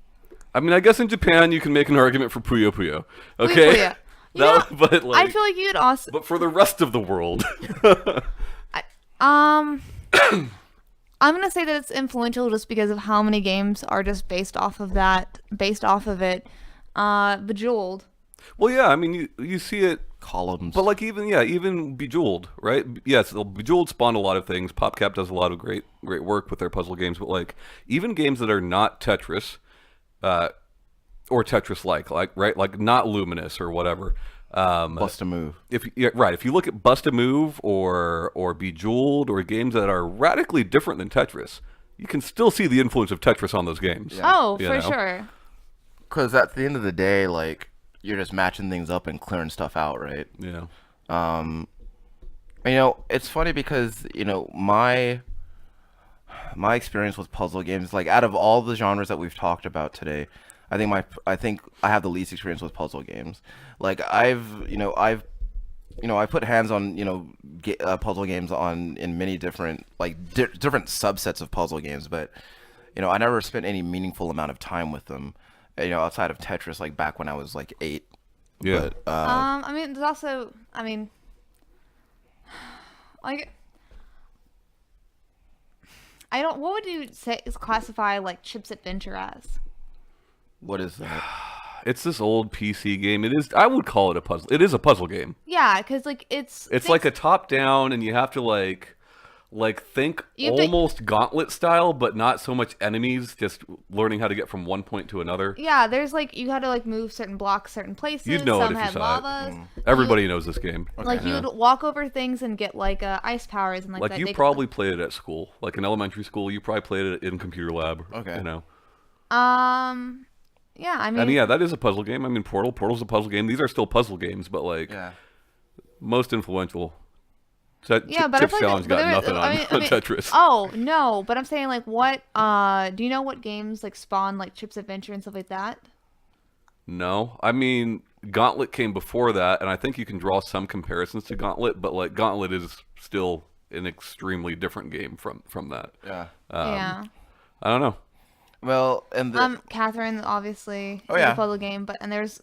I mean, I guess in Japan you can make an argument for Puyo Puyo. Okay? Puyo. You That- know, but like, I feel like you'd also but for the rest of the world, I'm gonna say that it's influential just because of how many games are just based off of it. Bejeweled. well, yeah. I mean, you see it. columns. But like even Bejeweled, right? Yes, Bejeweled spawned a lot of things. PopCap does a lot of great work with their puzzle games. But like even games that are not Tetris, or Tetris-like, right, like not Luminous or whatever. Bust a move. If you look at Bust a Move or Bejeweled or games that are radically different than Tetris, you can still see the influence of Tetris on those games. Yeah. Oh, You for know? sure. Because at the end of the day, like, you're just matching things up and clearing stuff out, right? Yeah. You know, it's funny because, you know, my my experience with puzzle games, like out of all the genres that we've talked about today, I think I have the least experience with puzzle games. Like I put hands on puzzle games on in many different different subsets of puzzle games, but I never spent any meaningful amount of time with them. Outside of Tetris, like back when I was like 8. Yeah. But, I mean, there's also, I mean, like, I don't. What would you say is classify like Chip's Adventure as? what is that? It's this old PC game. It is. I would call it a puzzle. It is a puzzle game. Yeah, because like it's Like a top down, and you have to think You have to- almost Gauntlet style, but not so much enemies. Just learning how to get from one point to another. yeah. There's like you had to like move certain blocks certain places. You'd know it Some if you had saw it. lavas. Everybody knows this game. Like you would walk over things and get like ice powers and like Like that. you probably played it at school, like in elementary school. You probably played it in computer lab. Okay. Yeah, I mean. And yeah, that is a puzzle game. I mean, Portal's a puzzle game. These are still puzzle games, but like Yeah. most influential. Yeah, but I Chip feel like Challenge got there- nothing I mean- on Tetris. Oh no, but I'm saying like what? Do you know what games like spawn like Chip's Adventure and stuff like that? No, I mean Gauntlet came before that, and I think you can draw some comparisons to Gauntlet, but like Gauntlet is still an extremely different game from that. Yeah. Yeah. I don't know. Well, and Catherine obviously Oh, is yeah. a puzzle game, but and there's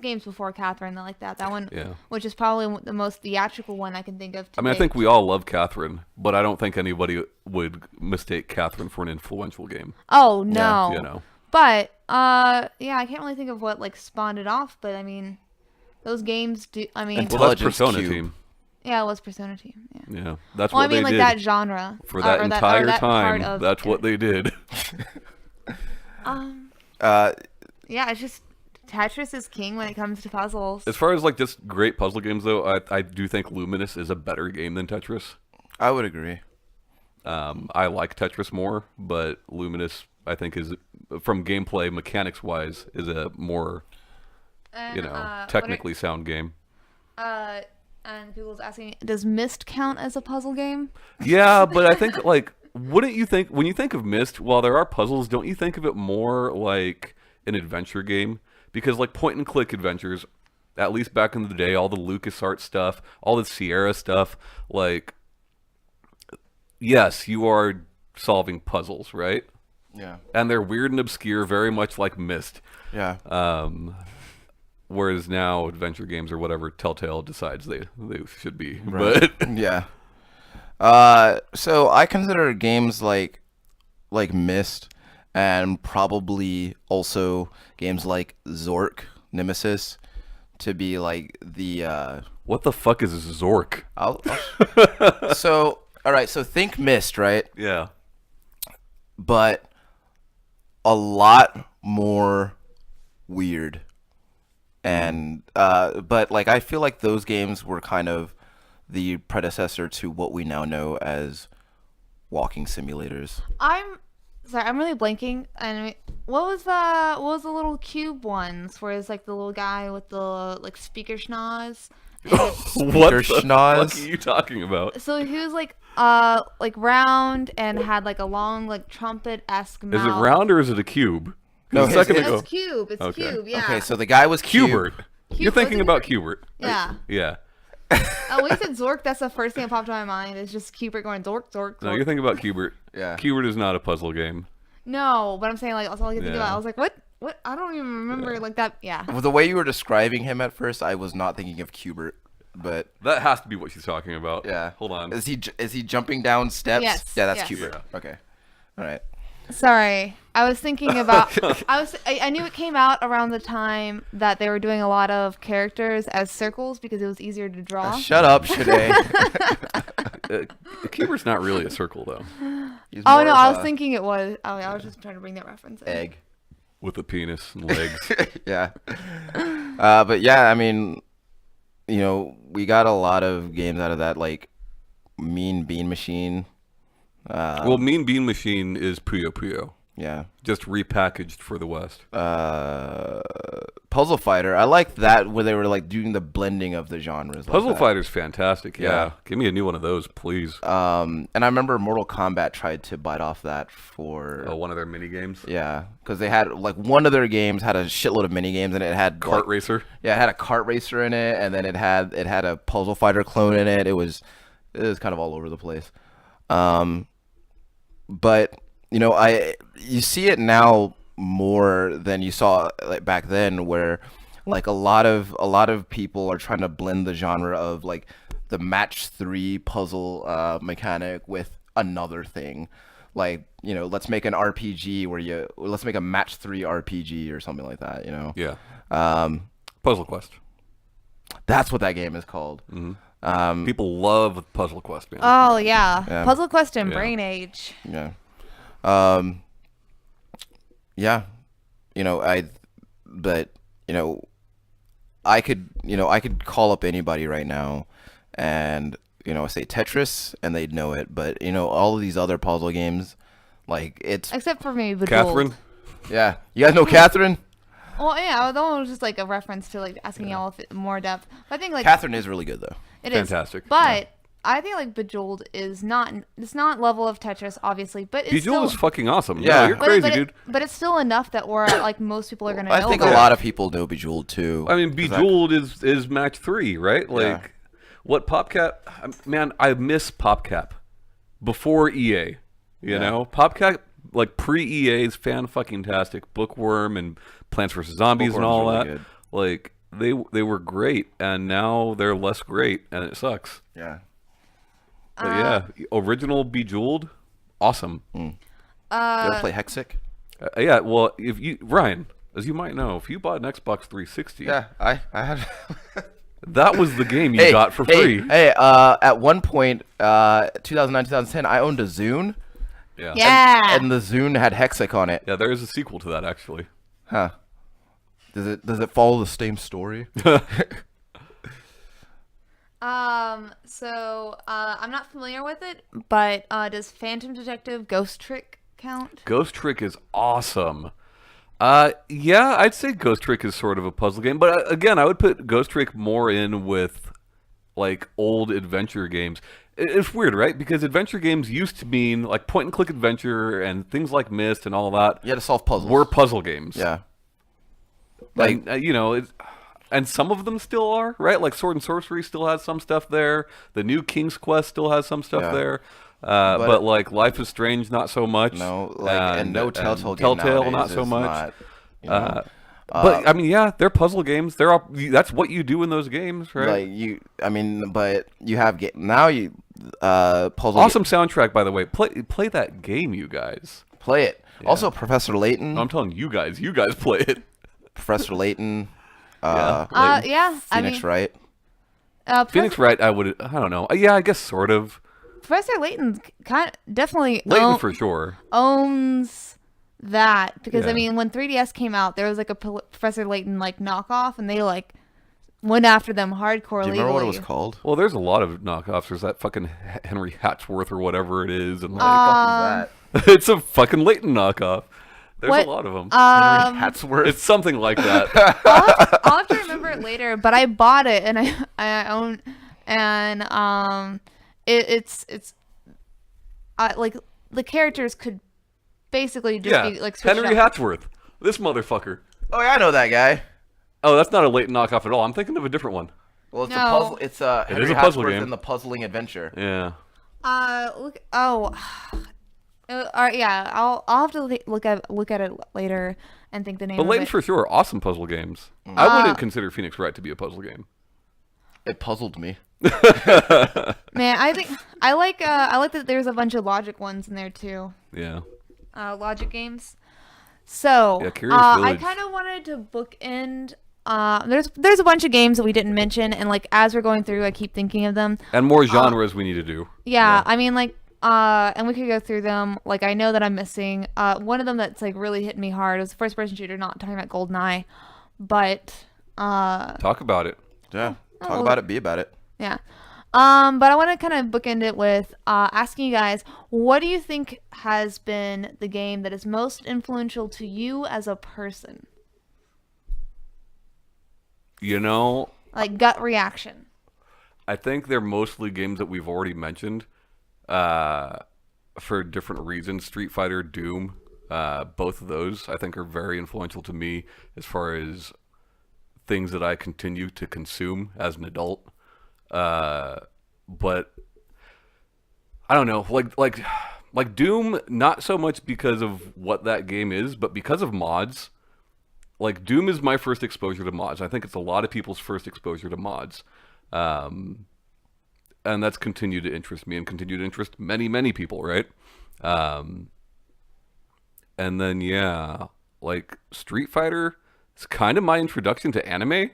games before Catherine that like that. That one, Yeah. which is probably the most theatrical one I can think of. I mean, I think we all love Catherine, but I don't think anybody would mistake Catherine for an influential game. Oh no. You know. But yeah, I can't really think of what like spawned it off. But I mean, those games do. I mean, Until- Well, that's Intelligence Persona Cube. Team. yeah, it was Persona Team. Yeah. Yeah, that's Well, I what mean, they like did that genre for that or entire that part time. of That's what they did. Yeah, it's just Tetris is king when it comes to puzzles. As far as like just great puzzle games, though, I do think Luminous is a better game than Tetris. I would agree. I like Tetris more, but Luminous I think is, from gameplay mechanics wise, is a more And, technically sound game. And Google's asking, does Myst count as a puzzle game? Yeah, but I think like, wouldn't you think when you think of Myst, while there are puzzles, don't you think of it more like an adventure game? Because like point and click adventures, at least back in the day, all the LucasArts stuff, all the Sierra stuff, like, yes, you are solving puzzles, right? Yeah. And they're weird and obscure, very much like Myst. Yeah. Whereas now adventure games or whatever Telltale decides they should be. Right. But Yeah. So I consider games like Myst and probably also games like Zork, Nemesis to be like the what the fuck is Zork? so all right, so think Myst, right? Yeah. But a lot more weird. And but like I feel like those games were kind of the predecessor to what we now know as walking simulators. I'm sorry, I'm really blanking. And I mean, what was the little cube ones where it's like the little guy with the like speaker schnoz? What the schnoz? fuck are you talking about? So he was like round and had like a long like trumpet-esque mouth. Is it round or is it a cube? 'Cause No, a second his- ago. It's cube. It's Okay. cube. Yeah. Okay, so the guy was Cubert. You're thinking wasn't about it? Cubert. Yeah. Yeah. When you said Zork, that's the first thing that popped in my mind. It's just Cubert going Zork, Zork, Zork. No, you're thinking about Cubert. Yeah. Cubert is not a puzzle game. No, but I'm saying like that's all I can think Yeah. about. I was like, what? I don't even remember like that. Yeah. Well, the way you were describing him at first, I was not thinking of Cubert, but That has to be what she's talking about. yeah. Hold on. Is he jumping down steps? Yes, Yeah, that's yes. Cubert. Okay. All right. Sorry, I was thinking about. I knew it came out around the time that they were doing a lot of characters as circles because it was easier to draw. Shut up, Shade. Cubert's not really a circle though, Oh no, I was thinking it was. Oh, I was just trying to bring that reference in. egg. with a penis and legs. Yeah. But yeah, I mean, we got a lot of games out of that, like Mean Bean Machine. Well, Mean Bean Machine is Puyo Puyo. Yeah. just repackaged for the West. Puzzle Fighter. I like that where they were like doing the blending of the genres. Puzzle like that. Fighter's fantastic. Yeah. Give me a new one of those, please. And I remember Mortal Kombat tried to bite off that for One of their mini games. yeah, because they had like one of their games had a shitload of mini games and it had Kart like, Racer. Yeah, it had a kart racer in it, and then it had a Puzzle Fighter clone in it. It was kind of all over the place. But you see it now more than you saw like back then, where like a lot of people are trying to blend the genre of like the match 3 puzzle mechanic with another thing. Like, let's make an RPG let's make a match 3 RPG or something like that, Yeah. Puzzle Quest. That's what that game is called. People love Puzzle Quest, man. Oh yeah. Yeah. Puzzle Quest and Yeah. Brain Age. Yeah. Yeah. I could call up anybody right now and, say Tetris and they'd know it. But, all of these other puzzle games, like it's, Except for maybe Bejeweled. Catherine. yeah. You guys know Catherine? Well, yeah, that one was just like a reference to like asking y'all if it more depth. But I think like Catherine is really good though. it is Fantastic. But I think like Bejeweled is not. It's not level of Tetris, obviously, but it's Bejeweled is still. fucking awesome. Yeah. No, you're But, crazy, but, dude. but it's still enough that we're like most people are gonna I know think about a it. lot of people know Bejeweled too. I mean, 'cause Bejeweled is match 3, right? Like, what PopCap? Man, I miss PopCap before EA. You know, PopCap like pre-EA is fan fucking tastic. Bookworm and Plants vs Zombies and Bookworm's all really that. good. Like they were great, and now they're less great, and it sucks. Yeah. But yeah, original Bejeweled, awesome. You ever play Hexic? Yeah, well, if you Ryan, as you might know, if you bought an Xbox 360, Yeah, I had. that was the game you got for free. Hey, at one point, 2009, 2010, I owned a Zune. Yeah. Yeah. And the Zune had Hexic on it. Yeah, there is a sequel to that actually. Huh. Does it follow the same story? So I'm not familiar with it, but does Phantom Detective Ghost Trick count? Ghost Trick is awesome. Yeah, I'd say Ghost Trick is sort of a puzzle game, but again, I would put Ghost Trick more in with like old adventure games. It's weird, right? Because adventure games used to mean like point and click adventure and things like Myst and all that You had to solve puzzles. were puzzle games. Yeah. Like and some of them still are, right? Like Sword and Sorcery still has some stuff there. The new King's Quest still has some stuff Yeah. there. But like Life is Strange, not so much. No, like, and no Telltale game Telltale, nowadays not so is much. not, you know, But I mean, yeah, they're puzzle games. They're all, that's what you do in those games, right? like but you have puzzle. Awesome soundtrack, by the way. Play that game, you guys. Play it. Also, Professor Layton. I'm telling you guys play it. Professor Layton. Yeah. Yeah. I Phoenix mean, Wright. Phoenix Wright, I don't know. Yeah, I guess sort of. Professor Layton kind of definitely Layton for sure. owns that because Yeah. I mean, when 3DS came out, there was like a Professor Layton like knockoff, and they like went after them hardcore. Do you remember what it was called? Well, there's a lot of knockoffs. There's that fucking Henry Hatsworth or whatever it is, and like, What the fuck it's a fucking Layton knockoff. There's What? a lot of them. is that? Henry Hatsworth. It's something like that. I'll have to remember it later, but I bought it and I own and it's like the characters could basically just Yeah, be like switched Henry up. Hatsworth. This motherfucker. Oh yeah, I know that guy. Oh, that's not a Layton knockoff at all. I'm thinking of a different one. Well, it's a No. puzzle. It's Henry is a puzzle Hatsworth game. in the Puzzling Adventure. Yeah. Look. Oh. All right. Yeah. I'll have to look at it later and think the name. But of Layton it. for sure, awesome puzzle games. I wouldn't consider Phoenix Wright to be a puzzle game. It puzzled me. Man, I think I like that there's a bunch of logic ones in there too. Yeah. Logic games. So Yeah, Curious I Village. kind of wanted to bookend. There's a bunch of games that we didn't mention, and like as we're going through, I keep thinking of them. And more genres we need to do. Yeah, I mean like and we could go through them. Like I know that I'm missing one of them that's like really hit me hard. It was a first person shooter, not talking about GoldenEye, but Talk about it. Yeah. Talk well- about it. Be about it. yeah. But I want to kind of bookend it with asking you guys, what do you think has been the game that is most influential to you as a person? You know, Like gut reaction. I think they're mostly games that we've already mentioned for different reasons. Street Fighter, Doom, both of those I think are very influential to me as far as things that I continue to consume as an adult. But I don't know, like Doom, not so much because of what that game is, but because of mods. Like Doom is my first exposure to mods. I think it's a lot of people's first exposure to mods. And that's continued to interest me and continued to interest many, many people, right? And then, yeah, like Street Fighter is kind of my introduction to anime.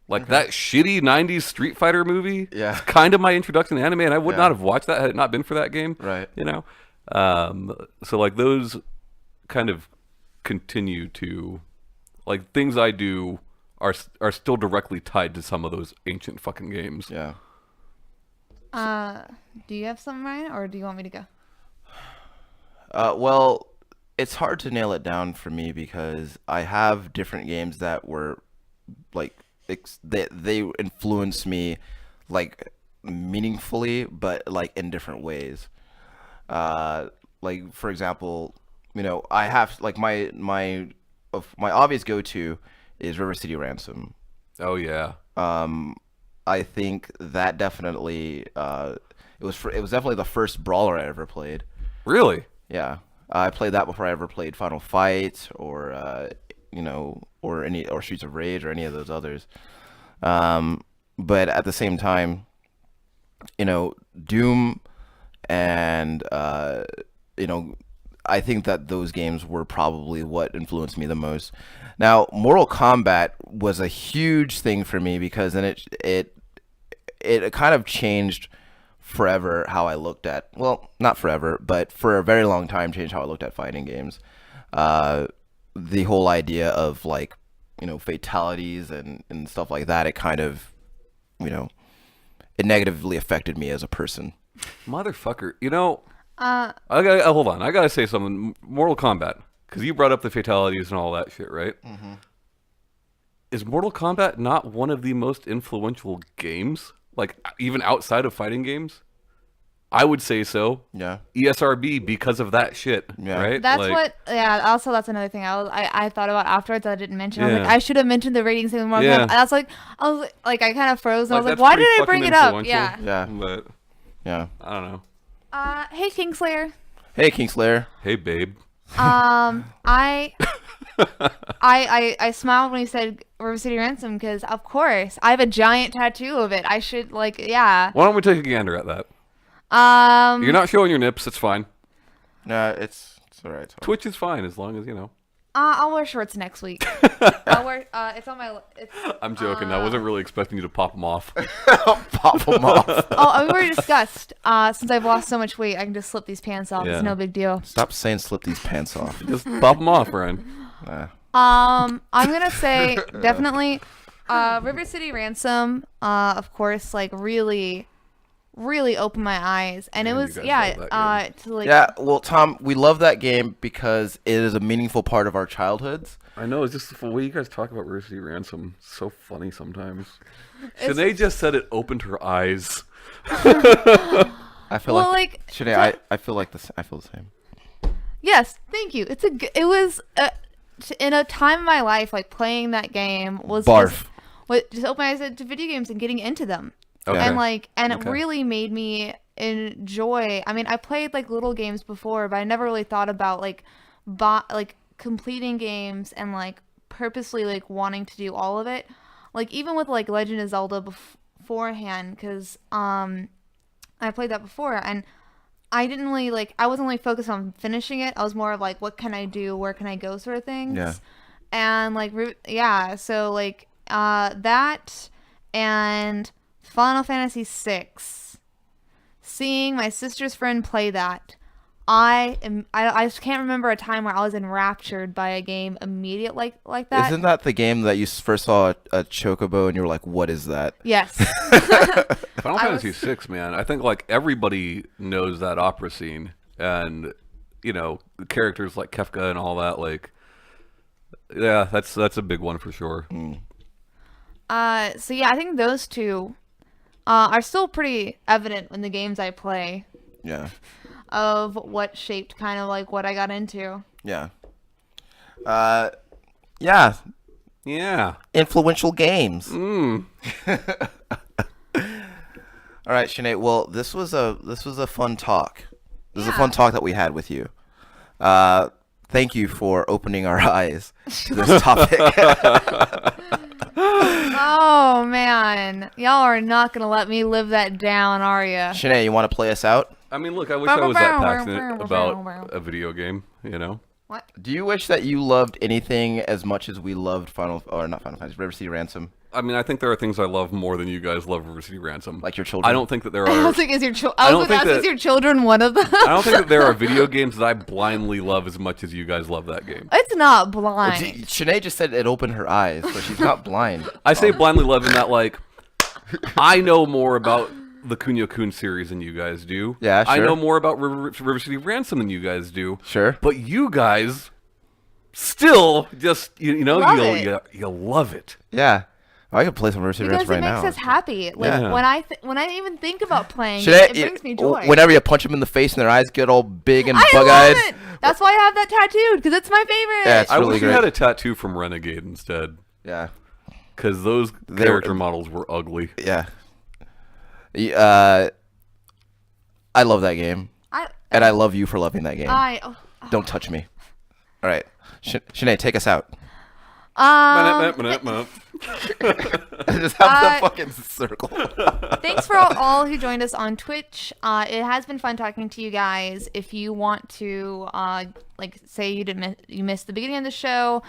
Like that shitty 90s Street Fighter movie Yeah. is kind of my introduction to anime, and I would Yeah. not have watched that had it not been for that game. Right. You know? So, like, those kind of continue to... Like, things I do are still directly tied to some of those ancient fucking games. Yeah. Do you have something, Ryan, or do you want me to go? Well, it's hard to nail it down for me because I have different games that were like they influence me like meaningfully, but like in different ways. Like for example, I have like my obvious go-to is River City Ransom. Oh, yeah. I think that definitely it was definitely the first brawler I ever played. Really? Yeah, I played that before I ever played Final Fight or or Streets of Rage or any of those others. But at the same time, Doom and I think that those games were probably what influenced me the most. Now, Mortal Kombat was a huge thing for me because then it kind of changed forever how I looked at, well, not forever, but for a very long time changed how I looked at fighting games. The whole idea of like, fatalities and stuff like that, it kind of, it negatively affected me as a person. Motherfucker. Hold on. I gotta say something. Mortal Kombat, because you brought up the fatalities and all that shit, right? Mm-hmm. Is Mortal Kombat not one of the most influential games? Like, even outside of fighting games? I would say so. Yeah. ESRB because of that shit, Yeah. right? That's Like, also that's another thing I thought about afterwards that I didn't mention. I was Yeah. like, I should have mentioned the ratings thing more. Yeah. I was like, I kind of froze. And I was like, that's why pretty did I bring fucking it up? influential. Yeah. Yeah. But, Yeah. I don't know. Hey, Kingslayer. Hey, Kingslayer. Hey, babe. I smiled when he said River City Ransom because, of course, I have a giant tattoo of it. I should, yeah. Why don't we take a gander at that? You're not showing your nips. It's fine. No, it's all right. Twitch is fine as long as, I'll wear shorts next week. I'll wear, it's on my, I'm joking. I wasn't really expecting you to pop them off. Pop them off. we already discussed, since I've lost so much weight, I can just slip these pants off. Yeah. It's no big deal. Stop saying slip these pants off. Just pop them off, Ryan. I'm gonna say definitely River City Ransom, of course, really opened my eyes, and Man, it you was guys love that game. Yeah, well, Tom, we love that game because it is a meaningful part of our childhoods. I know, it's just the way you guys talk about River City Ransom. It's so funny sometimes. Shanae just said it opened her eyes. I feel Well, Shanae, I feel like I feel the same. Yes, thank you. It was in a time of my life, playing that game was Barf. just opened my eyes to video games and getting into them. Okay. And it Okay. really made me enjoy. I mean, I played little games before, but I never really thought about completing games and purposely wanting to do all of it. Even with Legend of Zelda beforehand, because I played that before and I didn't really I wasn't really focused on finishing it. I was more of what can I do, where can I go, sort of things. Yeah. And so that and Final Fantasy VI. Seeing my sister's friend play that, I just can't remember a time where I was enraptured by a game immediate like that. Isn't that the game that you first saw a chocobo and you were like, "What is that?" Yes. Final Fantasy VI, man. I think like everybody knows that opera scene, and characters like Kefka and all that. Like, yeah, that's a big one for sure. So yeah, I think those two are still pretty evident in the games I play. Yeah. Of what shaped kind of like what I got into. Yeah. Yeah. Yeah. Influential games. Mm. All right, Sinead. Well, this was a fun talk. This is a Yeah. fun talk that we had with you. Thank you for opening our eyes to this topic. Oh man, y'all are not gonna let me live that down, are ya? Sinead, you want to play us out? I mean, look, I wish I was that passionate about a video game, What? Do you wish that you loved anything as much as we loved not Final Fantasy, River City Ransom? I mean, I think there are things I love more than you guys love River City Ransom. Like your children? I don't think that there I are... was like, is your children one of them? I don't think that there are video games that I blindly love as much as you guys love that game. It's not blind. Sinead just said it opened her eyes, so she's not blind. I say blindly love in that, like, I know more about the Kunio-kun series than you guys do. Yeah, sure. I know more about River City Ransom than you guys do. Sure. But you guys still just, Love it. you love it. Yeah. I could play some River City Because Ransom right it makes now. us happy. Like Yeah. when I even think about playing, Sinead, it brings me joy. whenever you punch them in the face and their eyes get all big and I bug-eyed. love it. That's why I have that tattooed because it's my favorite. Yeah, it's I really wish great. you had a tattoo from Renegade instead. Yeah. Because those They character were- models were ugly. Yeah. I love that game. And I love you for loving that game. oh. Don't touch me. All right. Sinead, take us out. Just have the fucking circle. Thanks for all who joined us on Twitch. It has been fun talking to you guys. If you want to, say you missed the beginning of the show,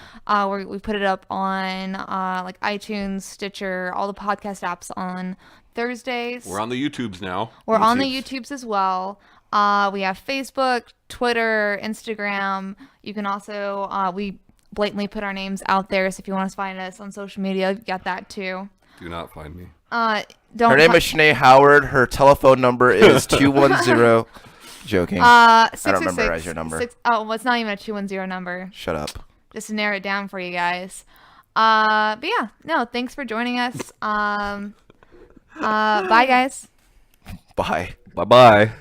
we put it up on like iTunes, Stitcher, all the podcast apps on Thursdays. We're on the YouTubes now. We're on the YouTubes as well. We have Facebook, Twitter, Instagram. You can also we blatantly put our names out there, so if you want to find us on social media, you've got that too. Do not find me. Don't Her name is Sinead Howard. Her telephone number is 210. Joking. I don't memorize your number. Well, it's not even a 210 number. Shut up. Just to narrow it down for you guys. But yeah, no, thanks for joining us. Bye guys. Bye. Bye-bye.